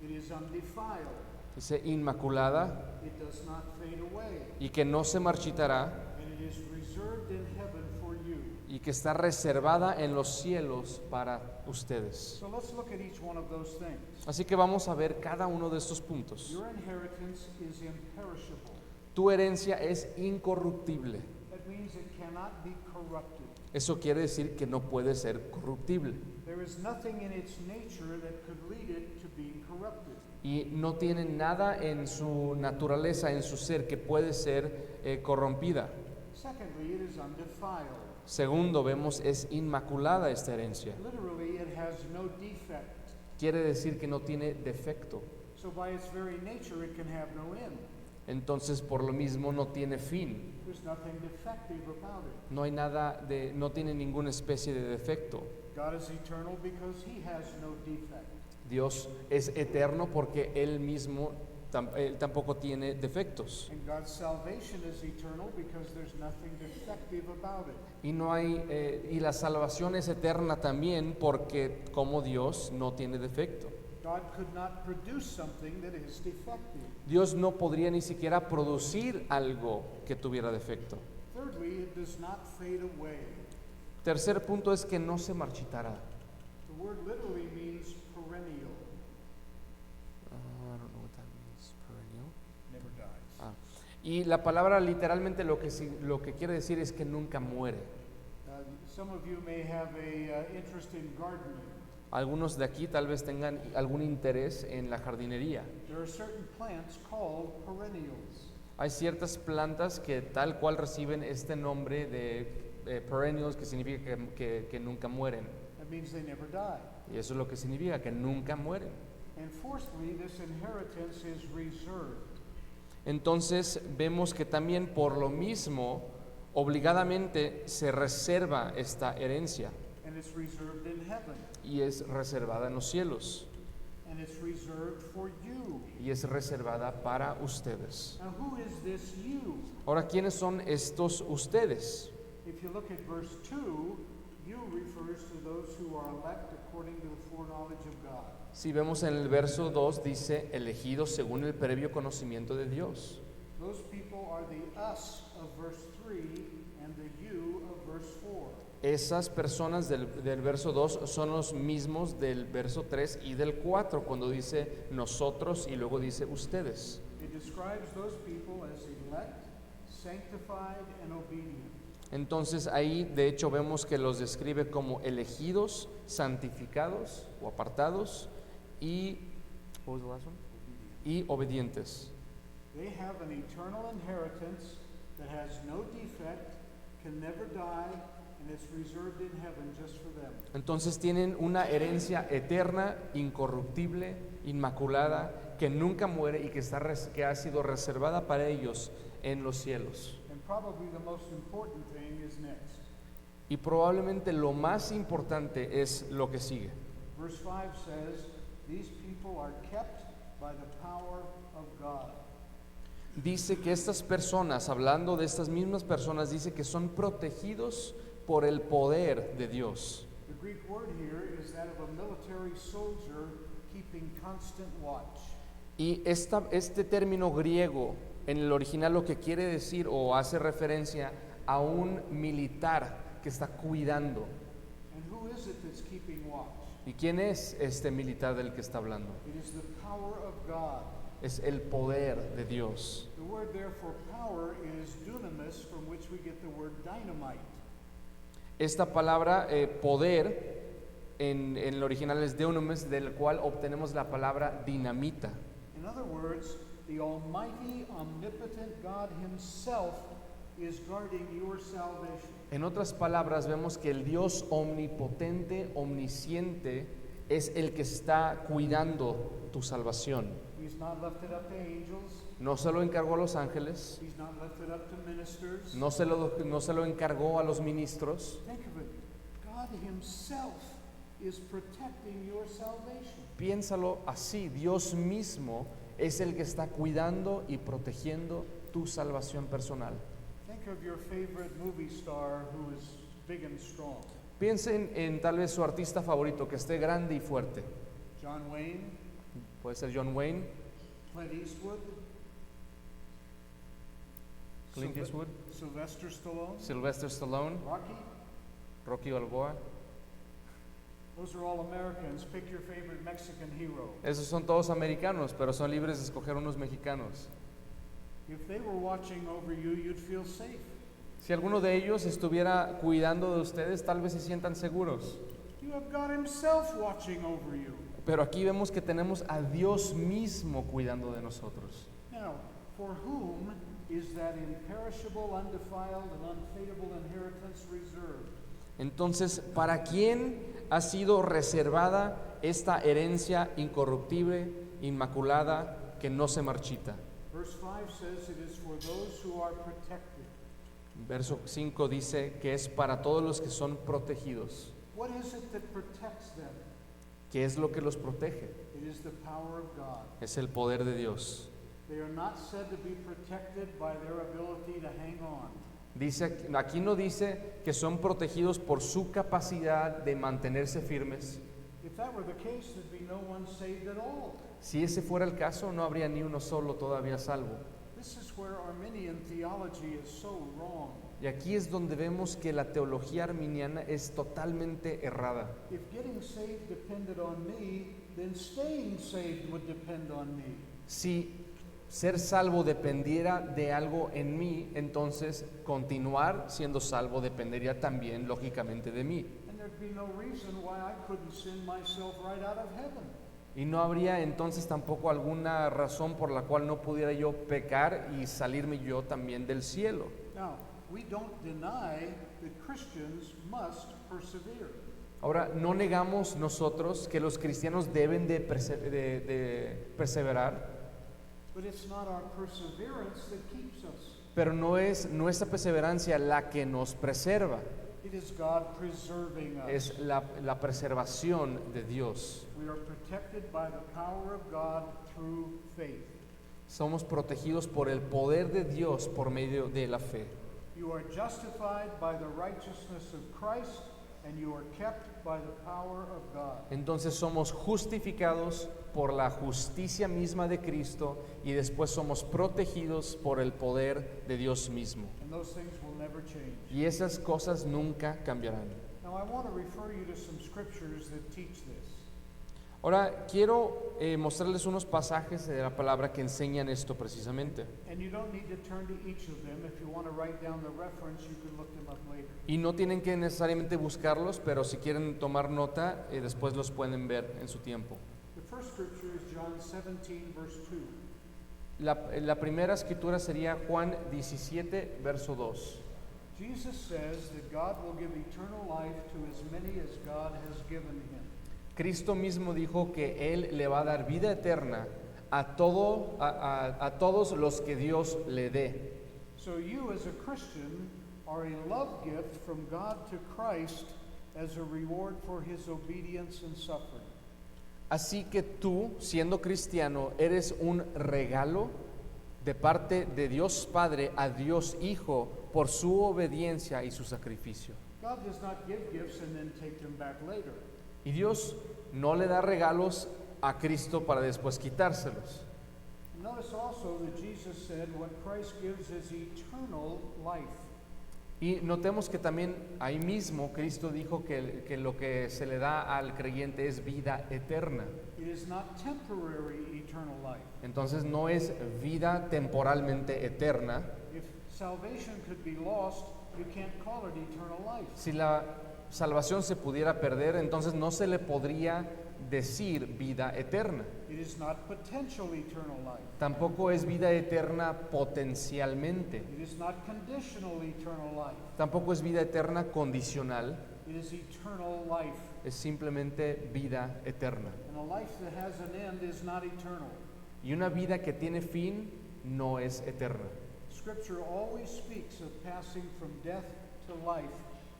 It is undefiled. dice inmaculada It does not fade away. y que no se marchitará And it is reserved in heaven for you. y que está reservada en los cielos para ustedes. So let's look at each one of those things. Así que vamos a ver cada uno de estos puntos. Your inheritance is imperishable. Tu herencia es incorruptible. That means it cannot be corrupted. Eso quiere decir que no puede ser corruptible. There is nothing in its nature that could lead it to being corrupted. Y no tiene nada en su naturaleza, en su ser, que puede ser corrompida. Secondly, it is undefiled. Segundo, vemos es inmaculada esta herencia. Literally, it has no defect. Quiere decir que no tiene defecto. So by its very nature, it can have no end. Entonces, por lo mismo, no tiene fin. There's nothing defective about it. No hay nada no tiene ninguna especie de defecto. God is eternal because he has no defect. Dios es eterno porque Él mismo él tampoco tiene defectos. And God's salvation is eternal because there's nothing defective about it. Y la salvación es eterna también porque como Dios no tiene defecto. God could not produce something that is defective. Dios no podría ni siquiera producir algo que tuviera defecto. Thirdly, it does not fade away. Tercer punto es que no se marchitará. The word literally means perennial, I don't know what that means, perennial. never dies. Ah. Y la palabra literalmente lo que quiere decir es que nunca muere. Some of you may have a interest in gardening. Algunos de aquí tal vez tengan algún interés en la jardinería. There are certain plants called perennials. Hay ciertas plantas que tal cual reciben este nombre de perennials, que significa que nunca mueren. That means they never die. Y eso es lo que significa, que nunca mueren. And fourthly, this inheritance is reserved. Entonces vemos que también por lo mismo, obligadamente se reserva esta herencia And it's reserved in heaven. y es reservada en los cielos And it's reserved for you. y es reservada para ustedes. Now, who is this you? Ahora, ¿quiénes son estos ustedes? If you look at verse 2, you refers to those who are elect according to the foreknowledge of God. Si vemos en el verso 2 dice elegidos según el previo conocimiento de Dios. Those people are the us of verse 3 and the you of verse 4. Esas personas del verso 2 son los mismos del verso 3 y del 4 cuando dice nosotros y luego dice ustedes. It describes those people as elect, sanctified, and obedient. Entonces ahí de hecho vemos que los describe como elegidos, santificados o apartados y what was the last one? Y obedientes. They have an eternal inheritance that has no defect, can never die, and it's reserved in heaven just for them. Entonces tienen una herencia eterna, incorruptible, inmaculada, que nunca muere y que ha sido reservada para ellos en los cielos. And probably the most important thing is next. Y probablemente lo más importante es lo que sigue. Verse 5 says, these people are kept by the power of God. Dice que estas personas, hablando de estas mismas personas, dice que son protegidos por el poder de Dios. The Greek word here is that of a military soldier keeping constant watch. Y este término griego en el original lo que quiere decir o hace referencia a un militar que está cuidando. And who is it that's keeping watch? ¿Y quién es este militar del que está hablando? It is the power of God. Es el poder de Dios. The word there for power is dunamis, from which we get the word dynamite. Esta palabra poder en el original es dunamis, del cual obtenemos la palabra dinamita. In other words, the almighty, omnipotent God himself is guarding your salvation. En otras palabras, vemos que el Dios omnipotente, omnisciente, es el que está cuidando tu salvación. He's not left it up to angels. No se lo encargó a los ángeles, He's not left it up to ministers. no se lo encargó a los ministros. Think of it. God himself is protecting your salvation. Piénsalo así, Dios mismo es el que está cuidando y protegiendo tu salvación personal. Think of your favorite movie star who is big and strong. Piensen en tal vez su artista favorito que esté grande y fuerte. John Wayne, Puede ser John Wayne, Clint Eastwood, Clint Eastwood, Sylvester Stallone, Sylvester Stallone, Rocky. Rocky Balboa. Those are all Americans. Pick your favorite Mexican hero. Esos son todos americanos, pero son libres de escoger unos mexicanos. If they were watching over you, you'd feel safe. Si alguno de ellos estuviera cuidando de ustedes, tal vez se sientan seguros. You have God himself watching over you. Pero aquí vemos que tenemos a Dios mismo cuidando de nosotros. Now, for whom is that imperishable, undefiled, and unfadable inheritance reserved? Entonces, ¿para quién ha sido reservada esta herencia incorruptible, inmaculada, que no se marchita? Verse 5 says it is for those who are protected. Verso 5 dice que es para todos los que son protegidos. What is it that protects them? ¿Qué es lo que los protege? It is the power of God. Es el poder de Dios. They are not said to be protected by their ability to hang on. Dice, aquí no dice que son protegidos por su capacidad de mantenerse firmes. If If that were the case, there'd be no one saved at all. Si ese fuera el caso, no habría ni uno solo todavía salvo. This is where Arminian theology is so wrong. Y aquí es donde vemos que la teología arminiana es totalmente errada. If getting saved depended on me, then staying saved would depend on me. Si ser salvo dependiera de algo en mí, entonces continuar siendo salvo dependería también, lógicamente, de mí. And there'd be no reason why I couldn't sin myself right out of heaven. Y no habría entonces tampoco alguna razón por la cual no pudiera yo pecar y salirme yo también del cielo. Now, we don't deny that Christians must persevere. Ahora, no negamos nosotros que los cristianos deben de perseverar, But it's not our perseverance that keeps us. pero no es nuestra perseverancia la que nos preserva, It is God preserving us. es la preservación de Dios. We are protected by the power of God through faith. Somos protegidos por el poder de Dios por medio de la fe. You are justified by the righteousness of Christ, and you are kept by the power of God. Entonces somos justificados por la justicia misma de Cristo y después somos protegidos por el poder de Dios mismo. And those things will never change. Y esas cosas nunca cambiarán. Now, I want to refer you to some scriptures that teach this. Ahora quiero mostrarles unos pasajes de la palabra que enseñan esto precisamente. And you don't need to turn to each of them. If you want to write down the reference, you can look them up later. Y no tienen que necesariamente buscarlos, pero si quieren tomar nota, después los pueden ver en su tiempo. The first scripture is John 17, verse 2. La primera escritura sería Juan 17, verso 2. Jesus says that God will give eternal life to as many as God has given him. Cristo mismo dijo que Él le va a dar vida eterna a todos los que Dios le dé. So you as a Christian are a love gift from God to Christ as a reward for his obedience and suffering. Así que tú, siendo cristiano, eres un regalo de parte de Dios Padre a Dios Hijo por su obediencia y su sacrificio. God does not give gifts and then take them back later. Y Dios no le da regalos a Cristo para después quitárselos. Notice also that Jesus said what Christ gives is eternal life. Y notemos que también ahí mismo Cristo dijo que lo que se le da al creyente es vida eterna. It is not temporary eternal life. Entonces no es vida temporalmente eterna. If salvation could be lost, you can't call it eternal life. Si la salvación se pudiera perder, entonces no se le podría decir vida eterna. It is not potential eternal life. Tampoco es vida eterna potencialmente. It is not conditional eternal life. Tampoco es vida eterna condicional. It is eternal life. Es simplemente vida eterna. And a life that has an end is not eternal. Y una vida que tiene fin no es eterna. Scripture always speaks of passing from death to life,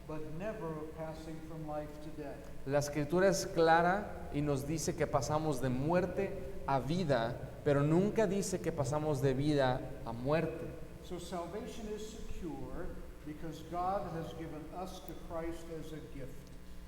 but never of passing from life to death. La escritura es clara y nos dice que pasamos de muerte a vida, pero nunca dice que pasamos de vida a muerte. So salvation is secure because God has given us to Christ as a gift.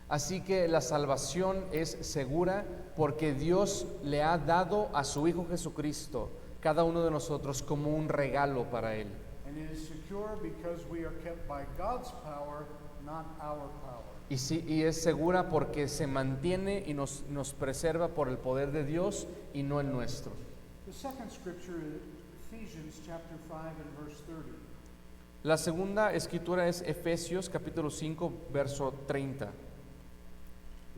Así que la salvación es segura porque Dios le ha dado a su Hijo Jesucristo, cada uno de nosotros, como un regalo para Él. And it is secure because we are kept by God's power, not our power. Y es segura porque se mantiene y nos preserva por el poder de Dios y no el nuestro. The second scripture is Ephesians chapter 5 and verse 30. La segunda escritura es Efesios capítulo 5, verso 30.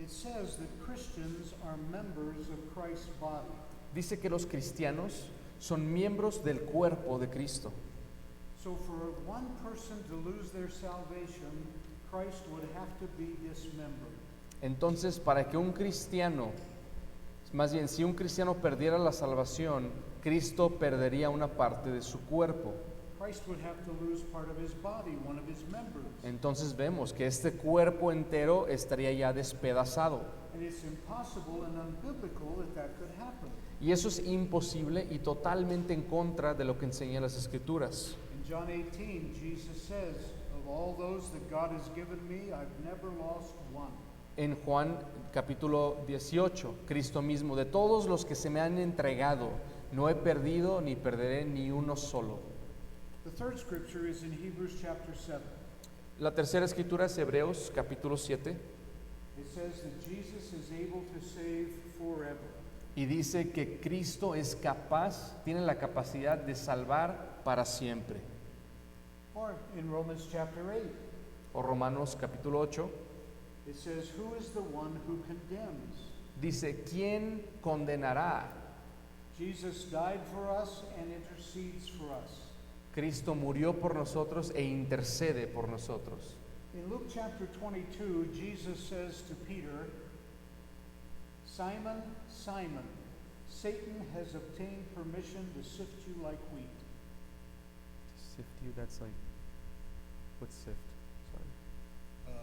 It says that Christians are members of Christ's body. Dice que los cristianos son miembros del cuerpo de Cristo. So for one person to lose their salvation, Christ would have to be dismembered. Entonces, para que un cristiano, más bien, si un cristiano perdiera la salvación, Cristo perdería una parte de su cuerpo. Christ would have to lose part of his body, one of his members. Entonces vemos que este cuerpo entero estaría ya despedazado. And it's impossible and unbiblical that could happen. Y eso es imposible y totalmente en contra de lo que enseñan las Escrituras. In John 18, Jesus says, of all those that God has given me, I've never lost one. En Juan capítulo 18, Cristo mismo, de todos los que se me han entregado, no he perdido ni perderé ni uno solo. The third scripture is in Hebrews chapter 7. La tercera escritura es Hebreos capítulo 7 It says that Jesus is able to save forever. y dice que Cristo es capaz, tiene la capacidad de salvar para siempre. Or in Romans chapter 8, O Romanos capítulo 8 it says, who is the one who condemns? dice, ¿quién condenará? Jesus died for us and intercedes for us. Cristo murió por nosotros e intercede por nosotros. In Luke chapter 22, Jesus says to Peter, Simon, Simon, Satan has obtained permission to sift you like wheat. Sift you, that's like, what's sift? Sorry.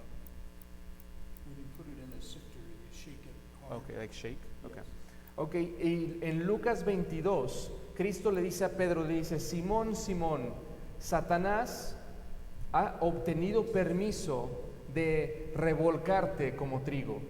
When you put it in a sifter, you shake it hard. Okay, like shake. Okay. Yes. Ok, y en Lucas 22, Cristo le dice a Pedro, le dice, Simón, Simón, Satanás ha obtenido permiso de revolcarte como trigo,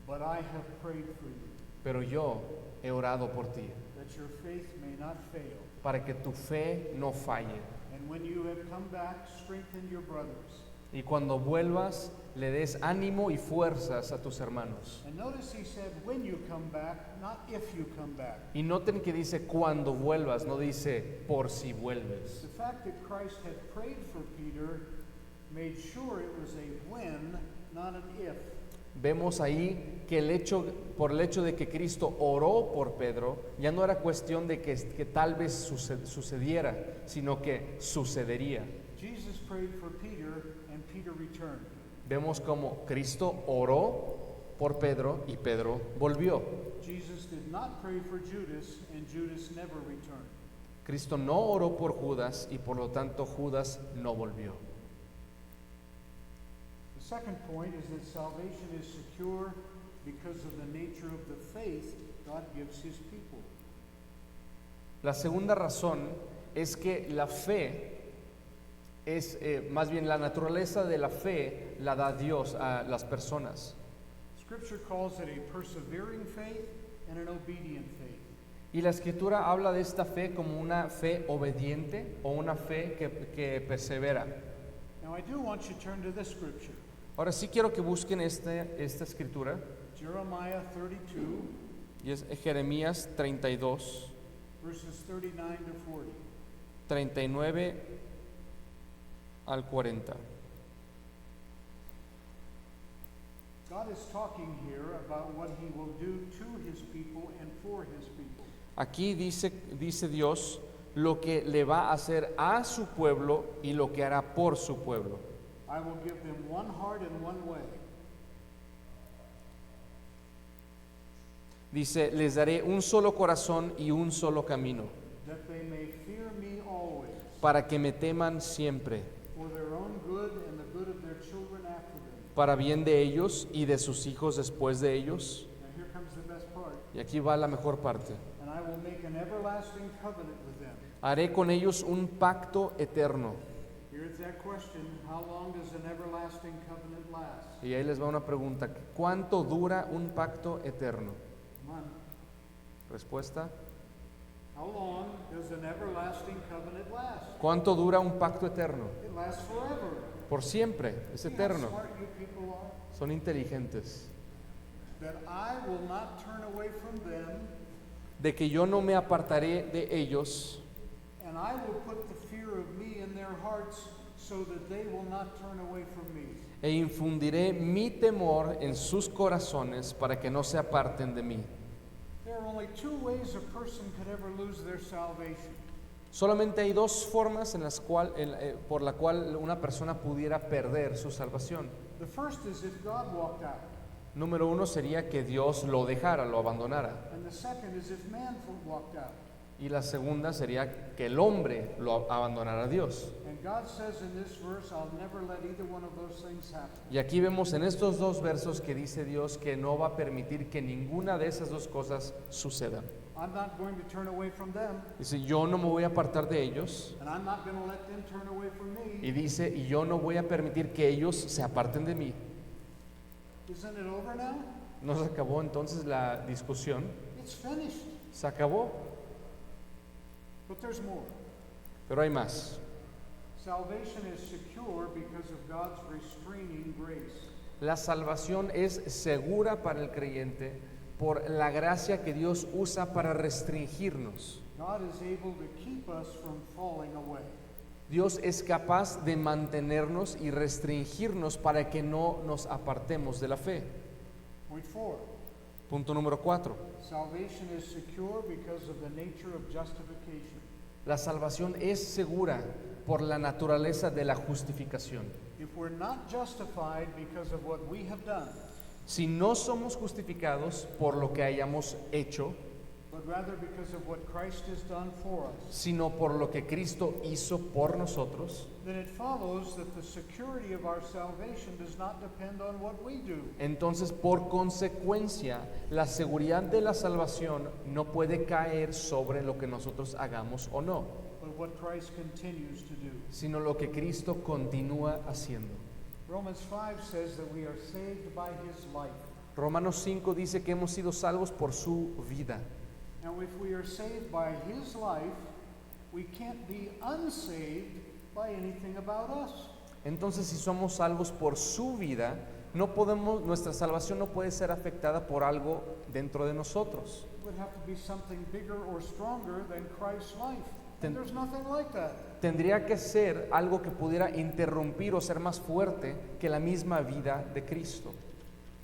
But I have prayed for you, pero yo he orado por ti, that your faith may not fail. para que tu fe no falle. And when you have come back, strengthen your brothers. Y cuando vuelvas, le des ánimo y fuerzas a tus hermanos. And notice he said, when you come back, not if you come back. Y noten que dice cuando vuelvas, no dice por si vuelves. The fact that Christ had prayed for Peter made sure it was a when, not an if. Vemos ahí que por el hecho de que Cristo oró por Pedro, ya no era cuestión de que tal vez sucediera, sino que sucedería. Jesus prayed for Peter and Peter returned. Vemos como Cristo oró por Pedro y Pedro volvió. Jesus did not pray for Judas and Judas never returned. Cristo no oró por Judas y por lo tanto Judas no volvió. The second point is that salvation is secure because of the nature of the faith God gives his people. La segunda razón es que la fe es, más bien la naturaleza de la fe la da Dios a las personas. Scripture calls it a persevering faith and an obedient faith. Y la Escritura habla de esta fe como una fe obediente o una fe que persevera. Now I do want you to turn to this scripture, Ahora sí quiero que busquen esta Escritura, Jeremiah 32, y es Jeremías 32, verses 39 to 40. 39 al 40. God is talking here about what he will do to his people and for his people. Aquí dice Dios lo que le va a hacer a su pueblo y lo que hará por su pueblo. I will give them one heart and one way. Dice, les daré un solo corazón y un solo camino, That they may fear me always, para que me teman siempre, for their own good and the good of their children after them. para bien de ellos y de sus hijos después de ellos. Now here comes the best part. Y aquí va la mejor parte. And I will make an everlasting covenant with them. Haré con ellos un pacto eterno. Here's that question, how long does an everlasting covenant last? Y ahí les va una pregunta. ¿Cuánto dura un pacto eterno? Come on. Respuesta. How long does an everlasting covenant last? ¿Cuánto dura un pacto eterno? It lasts forever. Por siempre, es See how eterno. smart you people are? Son inteligentes. That I will not turn away from them, De que yo no me apartaré de ellos, and I will put the fear of me in their hearts so that they will not turn away from me. e infundiré mi temor en sus corazones para que no se aparten de mí. There are only two ways a person could ever lose their salvation. Solamente hay dos formas por la cual una persona pudiera perder su salvación. The first is if God walked out, Número uno sería que Dios lo dejara, lo abandonara. and the second is if man walked out. Y la segunda sería que el hombre lo abandonara a Dios. And God says in this verse, I'll never let either one of those things happen. Y aquí vemos en estos dos versos que dice Dios que no va a permitir que ninguna de esas dos cosas sucedan. I'm not going to turn away from them, Dice, yo no me voy a apartar de ellos. and I'm not going to let them turn away from me. Y dice, y yo no voy a permitir que ellos se aparten de mí. Isn't it over now? ¿No se acabó entonces la discusión? It's finished. Se acabó, But there's more. pero hay más. Salvation is secure because of God's restraining grace. La salvación es segura para el creyente por la gracia que Dios usa para restringirnos. God is able to keep us from falling away. Dios es capaz de mantenernos y restringirnos para que no nos apartemos de la fe. Point 4. Punto número 4. Salvation is secure because of the nature of justification. La salvación es segura por la naturaleza de la justificación. If we're not justified because of what we have done, Si no somos justificados por lo que hayamos hecho, but rather because of what Christ has done for us, sino por lo que Cristo hizo por nosotros, then it follows that the security of our salvation does not depend on what we do, entonces por consecuencia la seguridad de la salvación no puede caer sobre lo que nosotros hagamos o no, but what Christ continues to do. sino lo que Cristo continúa haciendo. Romans 5 says that we are saved by his life. Romanos 5 dice que hemos sido salvos por su vida. Now, if we are saved by his life, we can't be unsaved by anything about us. Entonces, si somos salvos por su vida, no podemos, nuestra salvación no puede ser afectada por algo dentro de nosotros. It would have to be something bigger or stronger than Christ's life. Ten- And there's nothing like that. Tendría que ser algo que pudiera interrumpir o ser más fuerte que la misma vida de Cristo.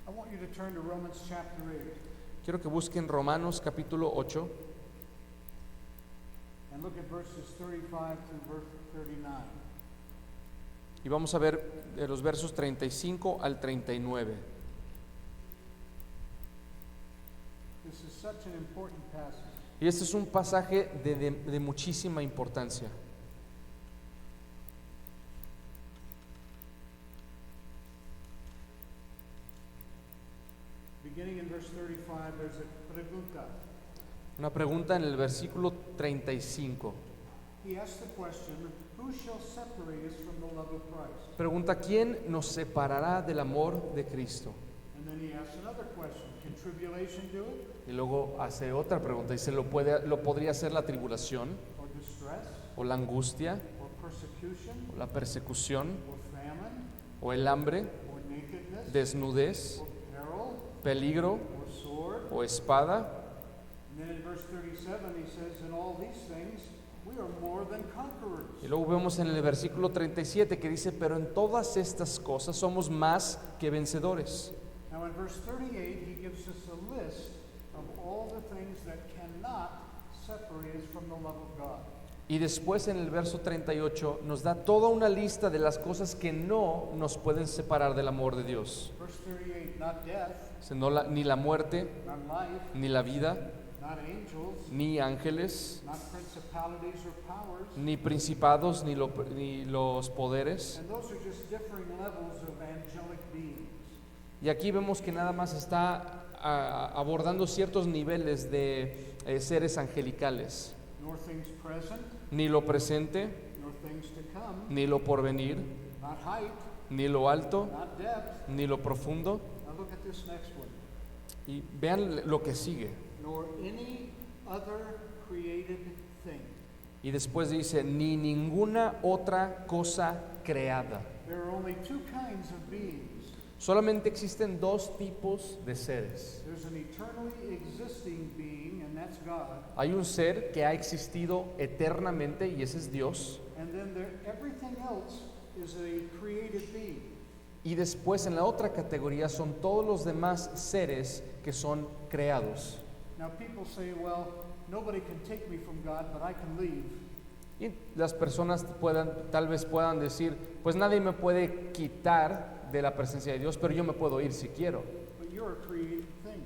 I want you to turn to Romans chapter 8 Quiero que busquen Romanos capítulo 8 and look at verses 35 to verse 39. y vamos a ver de los versos 35 al 39. This is such an important passage. Y este es un pasaje de muchísima importancia. Beginning in verse 35, there's a pregunta. Una pregunta en el versículo 35. He asks the question, who shall separate us from the love of Christ? Pregunta, ¿quién nos separará del amor de Cristo? And then he asks another question, can tribulation do it? Y luego hace otra pregunta, dice, ¿lo podría hacer la tribulación, Or distress? o la angustia, Or persecution? o la persecución, Or famine? o el hambre, Or nakedness? desnudez, Or peril? peligro, Or sword? o espada? And then in verse 37 he says, in all these things we are more than conquerors. Y luego vemos en el versículo 37 que dice, pero en todas estas cosas somos más que vencedores. Now in verse 38 he gives us a list of all the things that cannot separate us from the love of God. Y después en el verso 38 nos da toda una lista de las cosas que no nos pueden separar del amor de Dios. Verse 38, not death, Dice, ni la muerte, not life, ni la vida, not angels, ni ángeles, not principalities or powers. ni principados, ni los poderes. And those are just differing levels of angelic beings. Y aquí vemos que nada más está abordando ciertos niveles de seres angelicales. Nor things present, Ni lo presente, nor things to come, ni lo porvenir, not height, ni lo alto, not depth. ni lo profundo. Now look at this next one. Y vean lo que sigue. Nor any other created thing. Y después dice, ni ninguna otra cosa creada. There are only two kinds of beings. Solamente existen dos tipos de seres. There's an eternally existing being, and that's God. Hay un ser que ha existido eternamente y ese es Dios. And then everything else is a created being. Y después en la otra categoría son todos los demás seres que son creados. Now people say, well, nobody can take me from God, but I can leave. Y las personas tal vez puedan decir, pues nadie me puede quitar de la presencia de Dios, pero yo me puedo ir si quiero. But you're a created thing,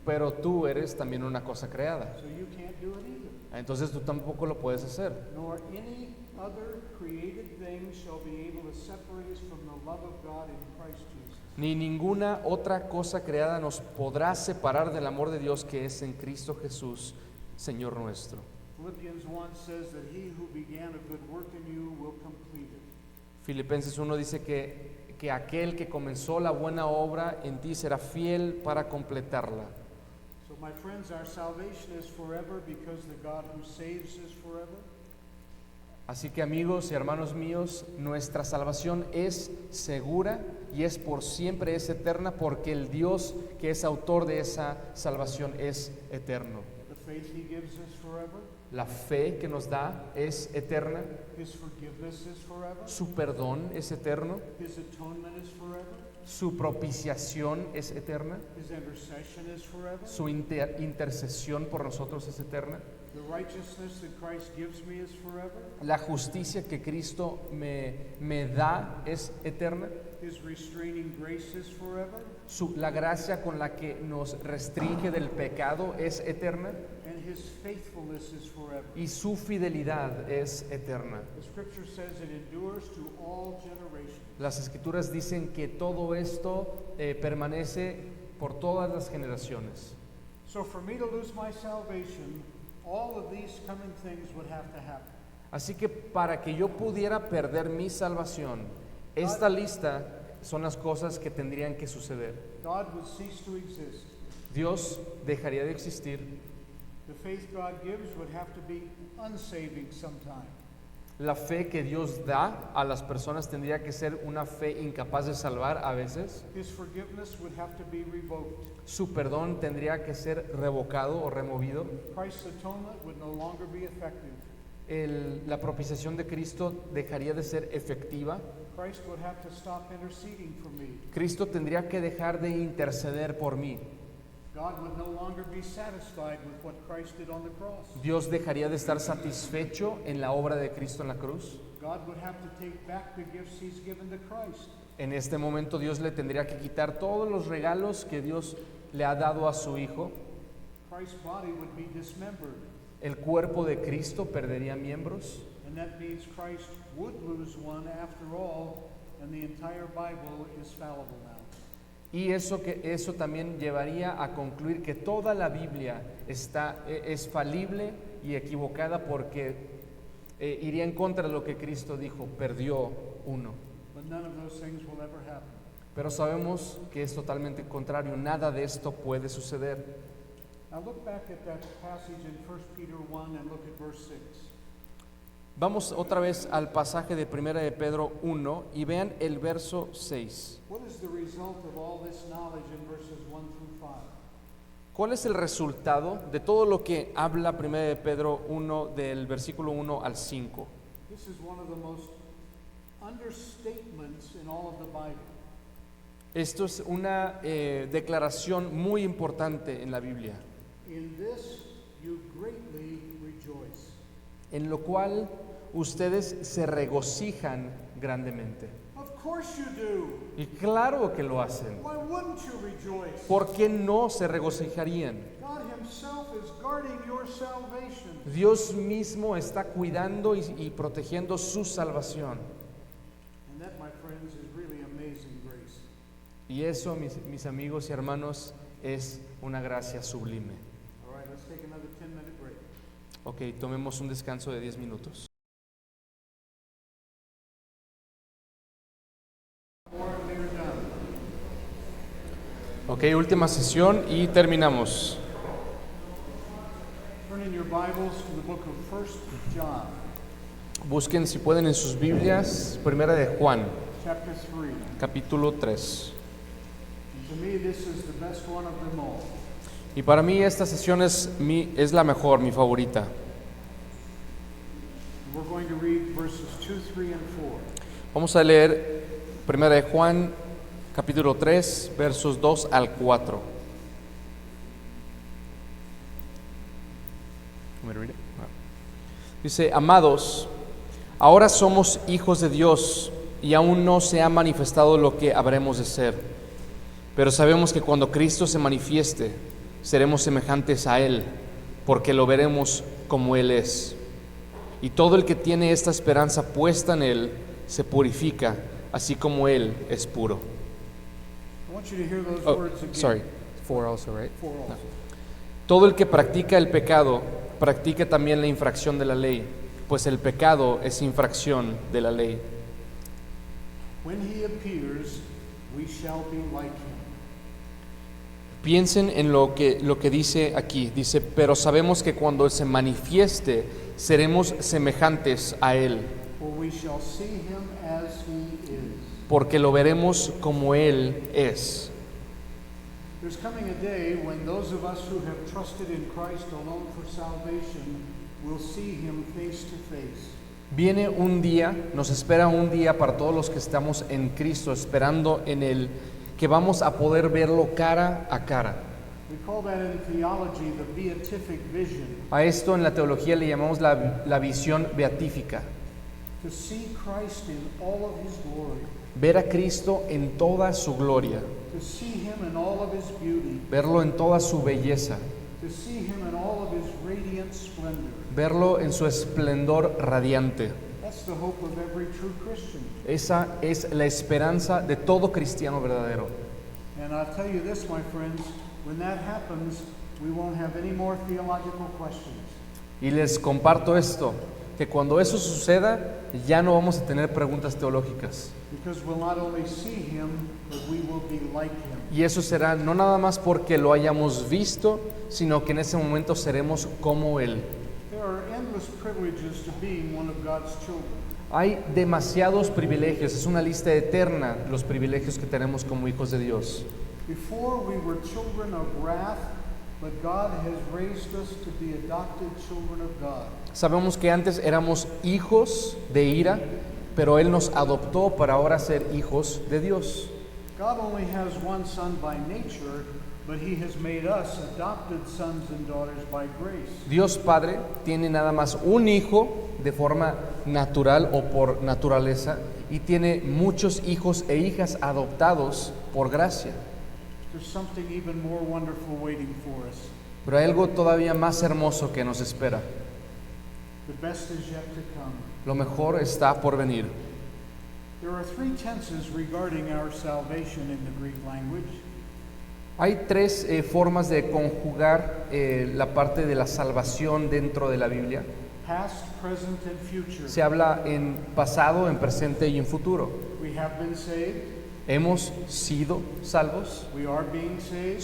Pero tú eres también una cosa creada. so you can't do it either. Entonces tú tampoco lo puedes hacer. Nor any other created thing shall be able to separate us from the love of God in Christ Jesus. Ni ninguna otra cosa creada nos podrá separar del amor de Dios que es en Cristo Jesús, Señor nuestro. Philippians 1 says that he who began a good work in you will complete it. Filipenses 1 dice que que aquel que comenzó la buena obra en ti será fiel para completarla. So my friends, our salvation is forever because the God who saves is forever. Así que amigos y hermanos míos, nuestra salvación es segura y es por siempre, es eterna, porque el Dios que es autor de esa salvación es eterno. The faith he gives is forever. La fe que nos da es eterna, His forgiveness is forever. su perdón es eterno, His atonement is forever. su propiciación es eterna, His intercession is forever. su intercesión por nosotros es eterna. The righteousness that Christ gives me is forever. La justicia que Cristo me da es eterna. His restraining grace is forever. La gracia con la que nos restringe del pecado es eterna. And his faithfulness is forever. Y su fidelidad es eterna. The scripture says it endures to all generations. Las escrituras dicen que todo esto permanece por todas las generaciones. So for me to lose my salvation, all of these coming things would have to happen. Así que para que yo pudiera perder mi salvación, esta lista son las cosas que tendrían que suceder. God would cease to exist. Dios dejaría de existir. The faith God gives would have to be unsaving sometime. La fe que Dios da a las personas tendría que ser una fe incapaz de salvar a veces. His forgiveness would have to be revoked. Su perdón tendría que ser revocado o removido. Christ's atonement would no longer be effective. La propiciación de Cristo dejaría de ser efectiva. Christ would have to stop interceding for me. Cristo tendría que dejar de interceder por mí. God would no longer be satisfied with what Christ did on the cross. Dios dejaría de estar satisfecho en la obra de Cristo en la cruz. God would have to take back the gifts he's given to Christ. En este momento Dios le tendría que quitar todos los regalos que Dios le ha dado a su Hijo. Christ's body would be dismembered. El cuerpo de Cristo perdería miembros. And that means Christ would lose one after all, and the entire Bible is fallible now. Y eso también llevaría a concluir que toda la Biblia es falible y equivocada, porque iría en contra de lo que Cristo dijo, perdió uno. But none of those things will ever happen. Pero sabemos que es totalmente contrario, nada de esto puede suceder. Now look back at that passage in 1 Peter 1 and look at verse 6. Vamos otra vez al pasaje de 1 de Pedro 1 y vean el verso 6. What is the result of all this knowledge in verses 1 through 5? ¿Cuál es el resultado de todo lo que habla 1 de Pedro 1 del versículo 1 al 5? This is one of the most understatements in all of the Bible. Esto es una declaración muy importante en la Biblia, In this you greatly rejoice. en lo cual ustedes se regocijan grandemente. Of course you do. Y claro que lo hacen. Why wouldn't you rejoice? ¿Por qué no se regocijarían? God himself is guarding your salvation. Dios mismo está cuidando y protegiendo su salvación. And that, my friends, is really amazing grace. Y eso, mis amigos y hermanos, es una gracia sublime. All right, let's take another 10-minute break. Ok, tomemos un descanso de 10 minutos. Or we're done. Ok, última sesión y terminamos. Turn in your Bibles to the book of 1 John, Busquen, si pueden, en sus Biblias, Primera de Juan, chapter 3. capítulo 3. To me, this is the best one of them all. Y para mí esta sesión es la mejor, mi favorita. We're going to read verses 2, 3, and 4. Vamos a leer Primera de Juan, capítulo 3, versos 2 al 4. Dice: amados, ahora somos hijos de Dios y aún no se ha manifestado lo que habremos de ser. Pero sabemos que cuando Cristo se manifieste, seremos semejantes a Él, porque lo veremos como Él es. Y todo el que tiene esta esperanza puesta en Él se purifica, así como Él es puro. I want you to hear those Oh, words again. sorry, 4 also, right? 4 also. Todo el que practica el pecado, practica también la infracción de la ley, pues el pecado es infracción de la ley. When he appears, we shall be like him. Piensen en lo que dice aquí. Dice, pero sabemos que cuando se manifieste, seremos semejantes a Él, For we shall see him as he is. porque lo veremos como Él es. There's coming a day when those of us who have trusted in Christ alone for salvation will see him face to face. Viene un día, nos espera un día para todos los que estamos en Cristo, esperando en Él, que vamos a poder verlo cara a cara. We call that in theology the beatific vision. A esto en la teología le llamamos la visión beatífica. To see Christ in all of his glory. Ver a Cristo en toda su gloria, To see him in all of his beauty. verlo en toda su belleza, To see him in all of his radiant splendor. verlo en su esplendor radiante. That's the hope of every true Christian. Esa es la esperanza de todo cristiano verdadero. And I'll tell you this, my friends, when that happens, we won't have any more theological questions. Y les comparto esto, que cuando eso suceda, ya no vamos a tener preguntas teológicas. Because we'll not only see him, but we will be like him. Y eso será no nada más porque lo hayamos visto, sino que en ese momento seremos como Él. There are endless privileges to being one of God's children. Hay demasiados privilegios, es una lista eterna los privilegios que tenemos como hijos de Dios. Before we were children of wrath, but God has raised us to be adopted children of God. Sabemos que antes éramos hijos de ira, pero Él nos adoptó para ahora ser hijos de Dios. God only has one son by nature, but he has made us adopted sons and daughters by grace. Dios Padre tiene nada más un hijo de forma natural o por naturaleza y tiene muchos hijos e hijas adoptados por gracia. There's something even more wonderful waiting for us. Pero hay algo todavía más hermoso que nos espera. The best is yet to come. Lo mejor está por venir. There are three tenses regarding our salvation in the Greek language. Hay tres formas de conjugar la parte de la salvación dentro de la Biblia. Past, present, and future. Se habla en pasado, en presente y en futuro. We have been saved. Hemos sido salvos, We are being saved.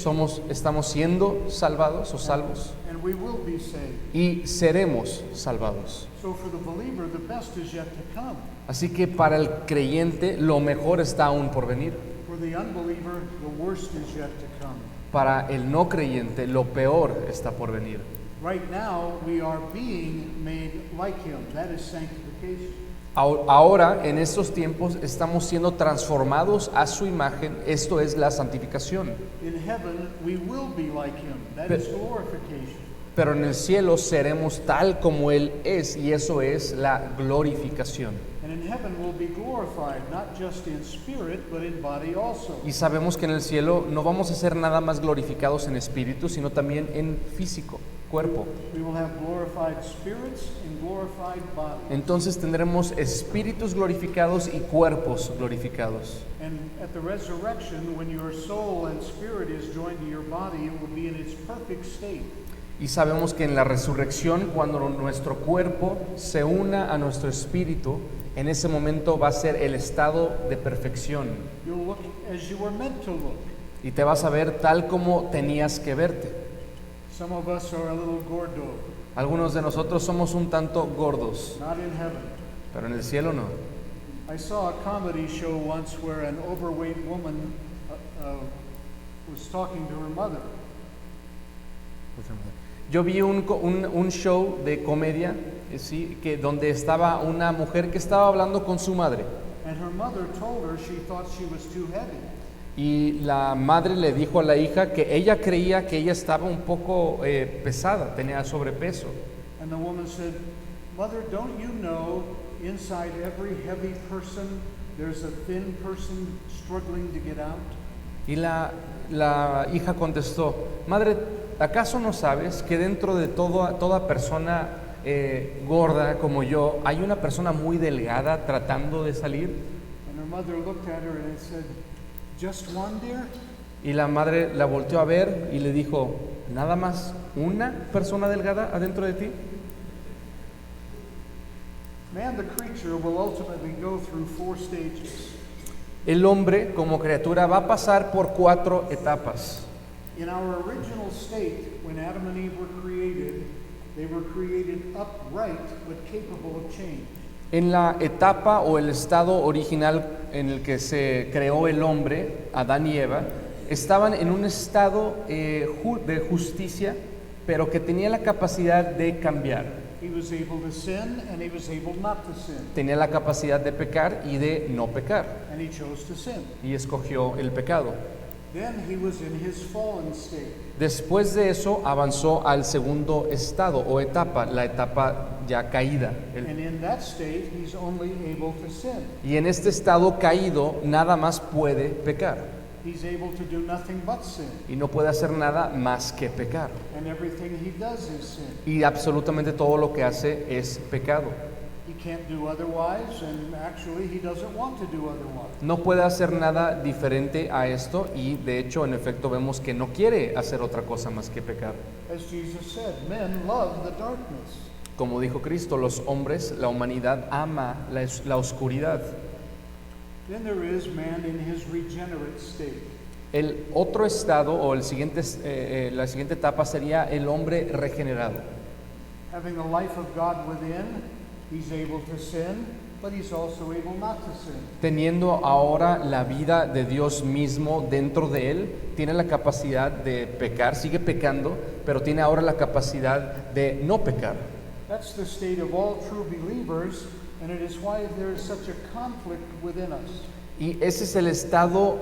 estamos siendo salvados o salvos And we will be saved. y seremos salvados. So for the believer, the best is yet to come. Así que para el creyente lo mejor está aún por venir. For the unbeliever, the worst is yet to come. Para el no creyente lo peor está por venir. Right now, we are being made like him. That is sanctification. Ahora, en estos tiempos, estamos siendo transformados a su imagen. Esto es la santificación. In heaven, we will be like him. That Pe- is glorification. Pero en el cielo seremos tal como Él es, y eso es la glorificación. And in heaven, we'll be glorified, not just in spirit, but in body also. Y sabemos que en el cielo no vamos a ser nada más glorificados en espíritu, sino también en físico, cuerpo. We will have glorified spirits and glorified bodies. Entonces tendremos espíritus glorificados y cuerpos glorificados. And at the resurrection, when your soul and spirit is joined to your body, it will be in its perfect state. Y sabemos que en la resurrección, cuando nuestro cuerpo se una a nuestro espíritu, en ese momento va a ser el estado de perfección. You'll look as you were meant to look. Y te vas a ver tal como tenías que verte. Some of us are a little gordo, Algunos de nosotros somos un tanto gordos, not in heaven. pero en el cielo no. I saw a comedy show once where an overweight woman was talking to her mother. Yo vi un show de comedia, sí, donde estaba una mujer que estaba hablando con su madre. And her mother told her she thought she was too heavy. Y la madre le dijo a la hija que ella creía que ella estaba un poco pesada, tenía sobrepeso. And the woman said, "Mother, don't you know inside every heavy person there's a thin person struggling to get out?" Y la hija contestó, madre, ¿acaso no sabes que dentro de toda persona gorda como yo hay una persona muy delgada tratando de salir? And her mother looked at her and said, "Just one, dear?" Y la madre la volteó a ver y le dijo, ¿nada más una persona delgada adentro de ti? Man, the creature, will ultimately go through 4 stages. El hombre como criatura va a pasar por 4 etapas. In our original state, when Adam and Eve were created, they were created upright but capable of change. En la etapa o el estado original en el que se creó el hombre, Adán y Eva, estaban en un estado de justicia, pero que tenía la capacidad de cambiar. He was able to sin and he was able not to sin. Tenía la capacidad de pecar y de no pecar, And he chose to sin. y escogió el pecado. Then he was in his fallen state. Después de eso avanzó al segundo estado o etapa, la etapa ya caída. And in that state, he's only able to sin. Y en este estado caído nada más puede pecar. He's able to do nothing but sin. Y no puede hacer nada más que pecar. And everything he does is sin. Y absolutamente todo lo que hace es pecado. He can't do otherwise, and actually he doesn't want to do otherwise. No puede hacer nada diferente a esto y de hecho en efecto vemos que no quiere hacer otra cosa más que pecar. As Jesus said, men love the darkness. Como dijo Cristo, los hombres, la humanidad ama la oscuridad. Then there is man in his regenerate state. El otro estado o la siguiente etapa sería el hombre regenerado. Having the life of God within, he's able to sin, but he's also able not to sin. Teniendo ahora la vida de Dios mismo dentro de él, tiene la capacidad de pecar, sigue pecando, pero tiene ahora la capacidad de no pecar. That's the state of all true believers, and it is why there is such a conflict within us. Y ese es el estado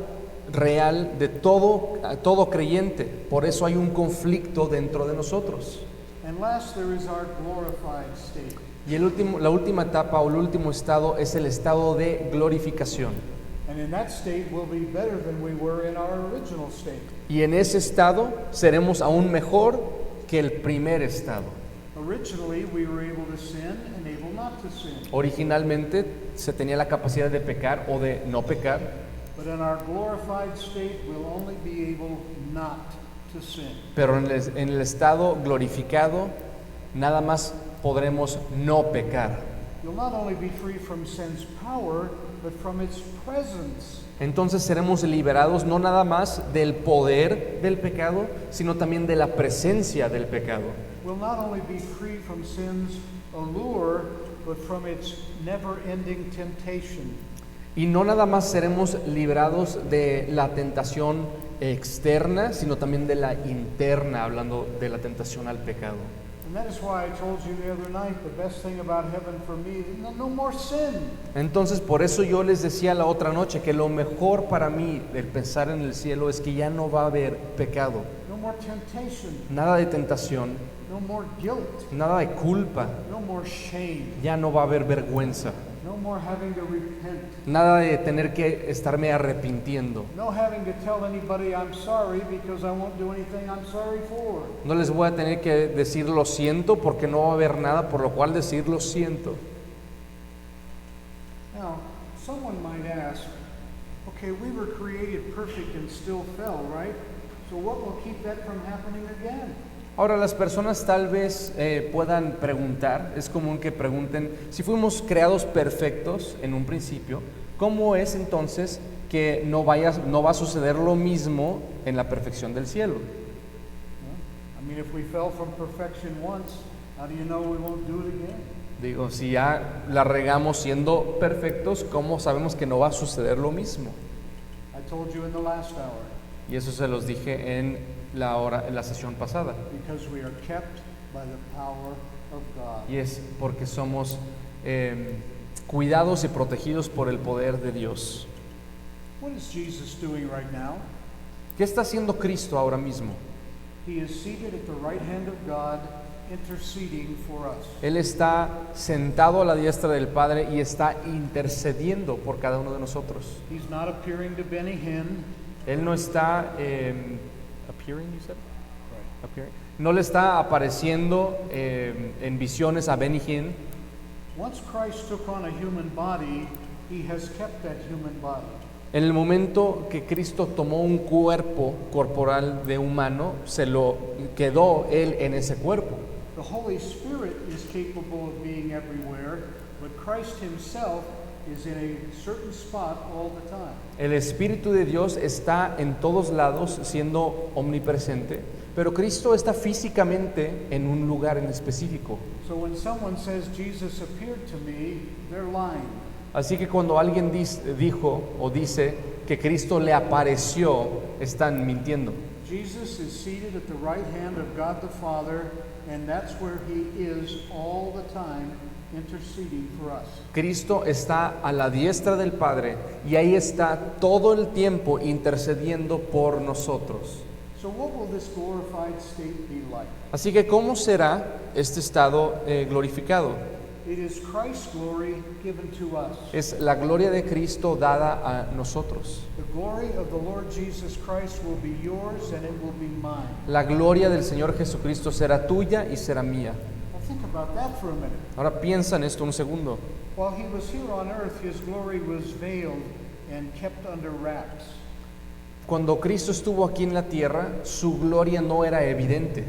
real de todo creyente. Por eso hay un conflicto dentro de nosotros. And last, there is our glorified state. Y la última etapa o el último estado es el estado de glorificación. And in that state, we'll be better than we were in our original state. Y en ese estado seremos aún mejor que el primer estado. Originally, we were able to sin and able not to sin. Originalmente se tenía la capacidad de pecar o de no pecar, But in our glorified state, we'll only be able not to sin. pero en el estado glorificado nada más podremos no pecar. You'll not only be free from sin's power, but from its presence. Entonces seremos liberados no nada más del poder del pecado, sino también de la presencia del pecado. We'll not only be free from sin's allure, but from its never-ending temptation. Y no nada más seremos librados de la tentación externa, sino también de la interna, hablando de la tentación al pecado. And that is why I told you the other night, the best thing about heaven for me, no more sin. Entonces, por eso yo les decía la otra noche que lo mejor para mí del pensar en el cielo es que ya no va a haber pecado, No more temptation, nada de tentación, no more guilt, nada de culpa, no more shame, ya no va a haber vergüenza, no more having to repent, nada de tener que estarme arrepintiendo. no having to tell anybody I'm sorry because I won't do anything I'm sorry for. No les voy a tener que decir lo siento porque no va a haber nada por lo cual decir lo siento. Now, someone might ask, okay, we were created perfect and still fell, right? So what will keep that from happening again? Ahora las personas tal vez puedan preguntar, es común que pregunten, si fuimos creados perfectos en un principio, ¿cómo es entonces que no va a suceder lo mismo en la perfección del cielo? I mean, if we fell from perfection once, how do you know we won't do it again? Digo, si ya la regamos siendo perfectos, ¿cómo sabemos que no va a suceder lo mismo? I told you in the last hour, Y eso se los dije en la sesión pasada. because we are kept by the power of God. Y es porque somos cuidados y protegidos por el poder de Dios. What is Jesus doing right now? ¿Qué está haciendo Cristo ahora mismo? He is seated at the right hand of God, interceding for us. Él está sentado a la diestra del Padre y está intercediendo por cada uno de nosotros. He's not appearing to Benny Hinn. Él no está appearing, you said? Appearing. No le está apareciendo en visiones a Benny Hinn. Once Christ took on a human body, he has kept that human body. En el momento que Cristo tomó un cuerpo corporal de humano, se lo quedó Él en ese cuerpo. The Holy Spirit is capable of being everywhere, but Christ himself is in a certain spot all the time. El Espíritu de Dios está en todos lados, siendo omnipresente, pero Cristo está físicamente en un lugar en específico. So when someone says Jesus appeared to me, they're lying. Así que cuando alguien dijo o dice que Cristo le apareció, están mintiendo. Jesus is seated at the right hand of God the Father, and that's where he is all the time, interceding for us. Cristo está a la diestra del Padre y ahí está todo el tiempo intercediendo por nosotros. So what will this glorified state be like? Así que ¿cómo será este estado glorificado? It is Christ's glory given to us. Es la gloria de Cristo dada a nosotros. The glory of the Lord Jesus Christ will be yours and it will be mine. La gloria del Señor Jesucristo será tuya y será mía. Now think about that for a minute. Ahora piensa en esto un segundo. While he was here on earth, his glory was veiled and kept under wraps. Cuando Cristo estuvo aquí en la tierra, su gloria no era evidente.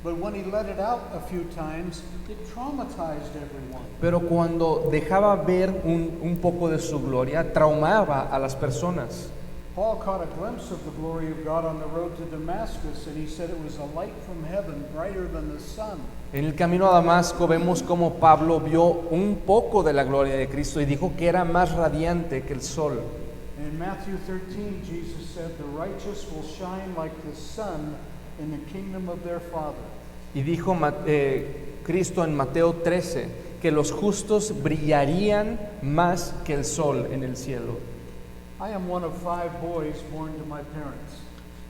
But when he let it out a few times, it traumatized everyone. Pero cuando dejaba ver un poco de su gloria, traumaba a las personas. Paul caught a glimpse of the glory of God on the road to Damascus, and he said it was a light from heaven, brighter than the sun. En el camino a Damasco vemos cómo Pablo vio un poco de la gloria de Cristo y dijo que era más radiante que el sol. And in Matthew 13, Jesus said, "The righteous will shine like the sun in the kingdom of their Father." Y dijo Cristo en Mateo 13 que los justos brillarían más que el sol en el cielo. I am one of 5 boys born to my parents.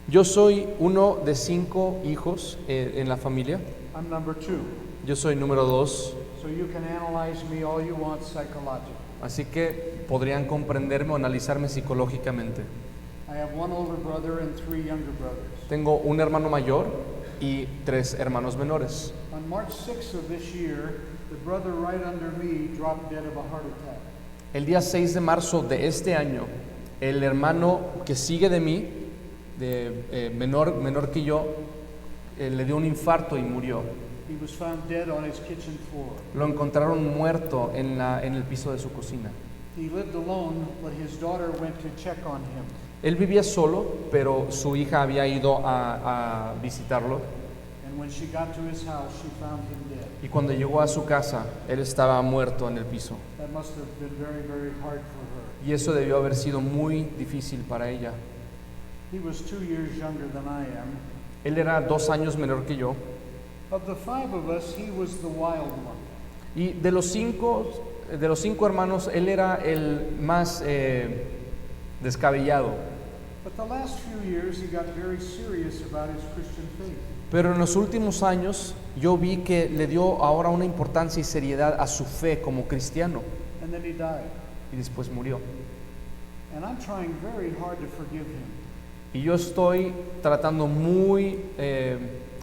Yo soy uno de 5 hijos en la familia. I'm number 2, Yo soy número 2, so you can analyze me all you want psychologically. así que podrían comprenderme o analizarme psicológicamente. I have 1 older brother and 3 younger brothers. Tengo un hermano mayor y 3 hermanos menores. On March 6th of this year, the brother right under me dropped dead of a heart attack. El día 6 de marzo de este año, el hermano que sigue de mí, menor que yo, le dio un infarto y murió. He was found dead on his kitchen floor. Lo encontraron muerto en el piso de su cocina. He lived alone, but his daughter went to check on him. Él vivía solo, pero su hija había ido a visitarlo. And when she got to his house, she found him dead. Y cuando llegó a su casa, él estaba muerto en el piso. That must have been very, very hard for her. Y eso debió haber sido muy difícil para ella. He was 2 years younger than I am. Él era 2 años menor que yo. Of the 5 of us, he was the wild one. Y de los cinco hermanos, él era el más descabellado. But the last few years, he got very serious about his Christian faith. Pero en los últimos años yo vi que le dio ahora una importancia y seriedad a su fe como cristiano. And then he died. Y después murió. And I'm trying very hard to forgive him. Y yo estoy tratando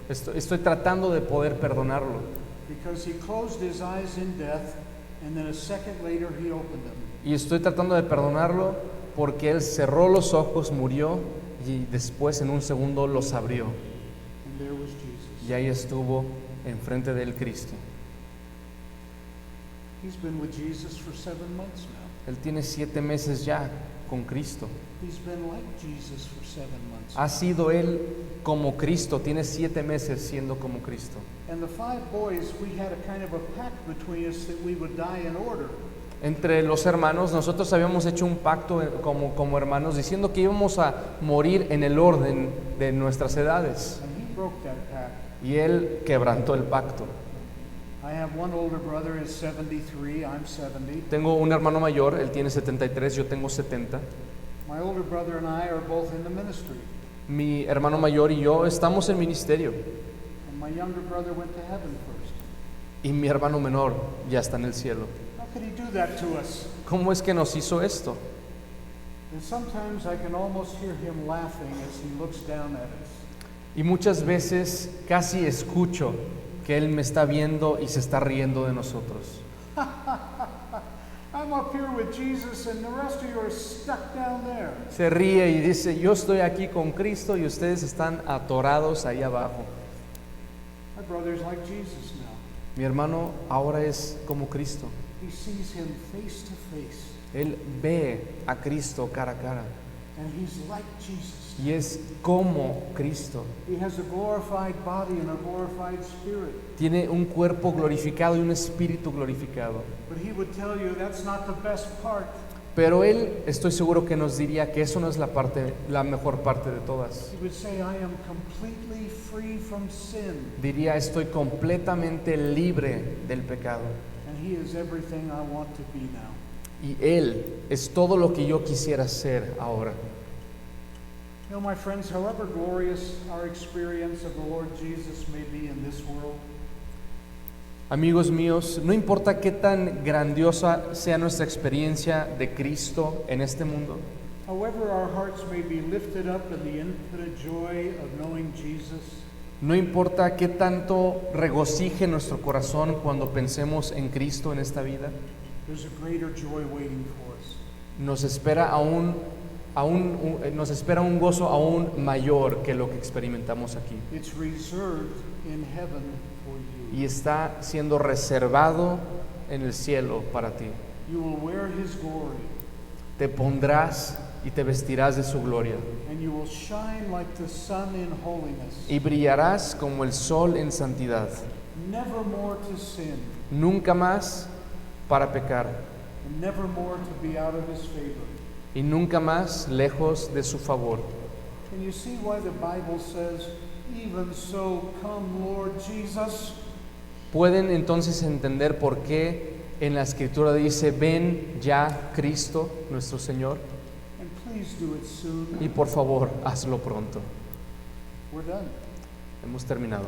estoy tratando de poder perdonarlo. Because he closed his eyes in death, and then a second later he opened them. Y estoy tratando de perdonarlo porque él cerró los ojos, murió y después en un segundo los abrió. And there was Jesus. Y ahí estuvo enfrente del Cristo. He's been with Jesus for 7 months now. Él tiene 7 meses ya con Cristo. He's been like Jesus for 7 months. Ha sido él como Cristo, tiene 7 meses siendo como Cristo. And the 5 boys, we had a kind of a pact between us that we would die in order. Entre los hermanos, nosotros habíamos hecho un pacto como hermanos diciendo que íbamos a morir en el orden de nuestras edades. And he broke that pact. Y él quebrantó el pacto. I have 1 older brother, is 73, I'm 70. Tengo un hermano mayor, él tiene 73, yo tengo 70. My older brother and I are both in the ministry. Mi hermano mayor y yo estamos en ministerio. And my younger brother went to heaven first. Y mi hermano menor ya está en el cielo. How could he do that to us? ¿Cómo es que nos hizo esto? And sometimes I can almost hear him laughing as he looks down at us. Y muchas veces casi escucho que él me está viendo y se está riendo de nosotros. I'm up here with Jesus and the rest of you are stuck down there. Se ríe y dice, yo estoy aquí con Cristo y ustedes están atorados ahí abajo. My brother's like Jesus now. Mi hermano ahora es como Cristo. He sees him face to face, Él ve a Cristo cara a cara and he's like Jesus. y es como Cristo. He has a glorified body and a glorified spirit. Tiene un cuerpo glorificado y un espíritu glorificado. But he would tell you that's not the best part. Pero Él, estoy seguro que nos diría que eso no es la mejor parte de todas. He would say, I am completely free from sin, Diría, estoy completamente libre del pecado. and he is everything I want to be now. Y Él es todo lo que yo quisiera ser ahora. You know, my friends, however glorious our experience of the Lord Jesus may be in this world, Amigos míos, no importa qué tan grandiosa sea nuestra experiencia de Cristo en este mundo, however our hearts may be lifted up in the infinite joy of knowing Jesus, no importa qué tanto regocije nuestro corazón cuando pensemos en Cristo en esta vida, there's a greater joy waiting for us. nos espera nos espera un gozo aún mayor que lo que experimentamos aquí. It's reserved in heaven for you. Y está siendo reservado en el cielo para ti. You will wear his glory, Te pondrás y te vestirás de su gloria and you will shine like the sun in holiness, y brillarás como el sol en santidad. never more to sin, Nunca más para pecar and never more to be out of his favor. y nunca más lejos de su favor. Can you see why the Bible says, even so come Lord Jesus? ¿Pueden entonces entender por qué en la Escritura dice, ven ya Cristo nuestro Señor? And please do it soon. Y por favor, hazlo pronto. We're done. Hemos terminado.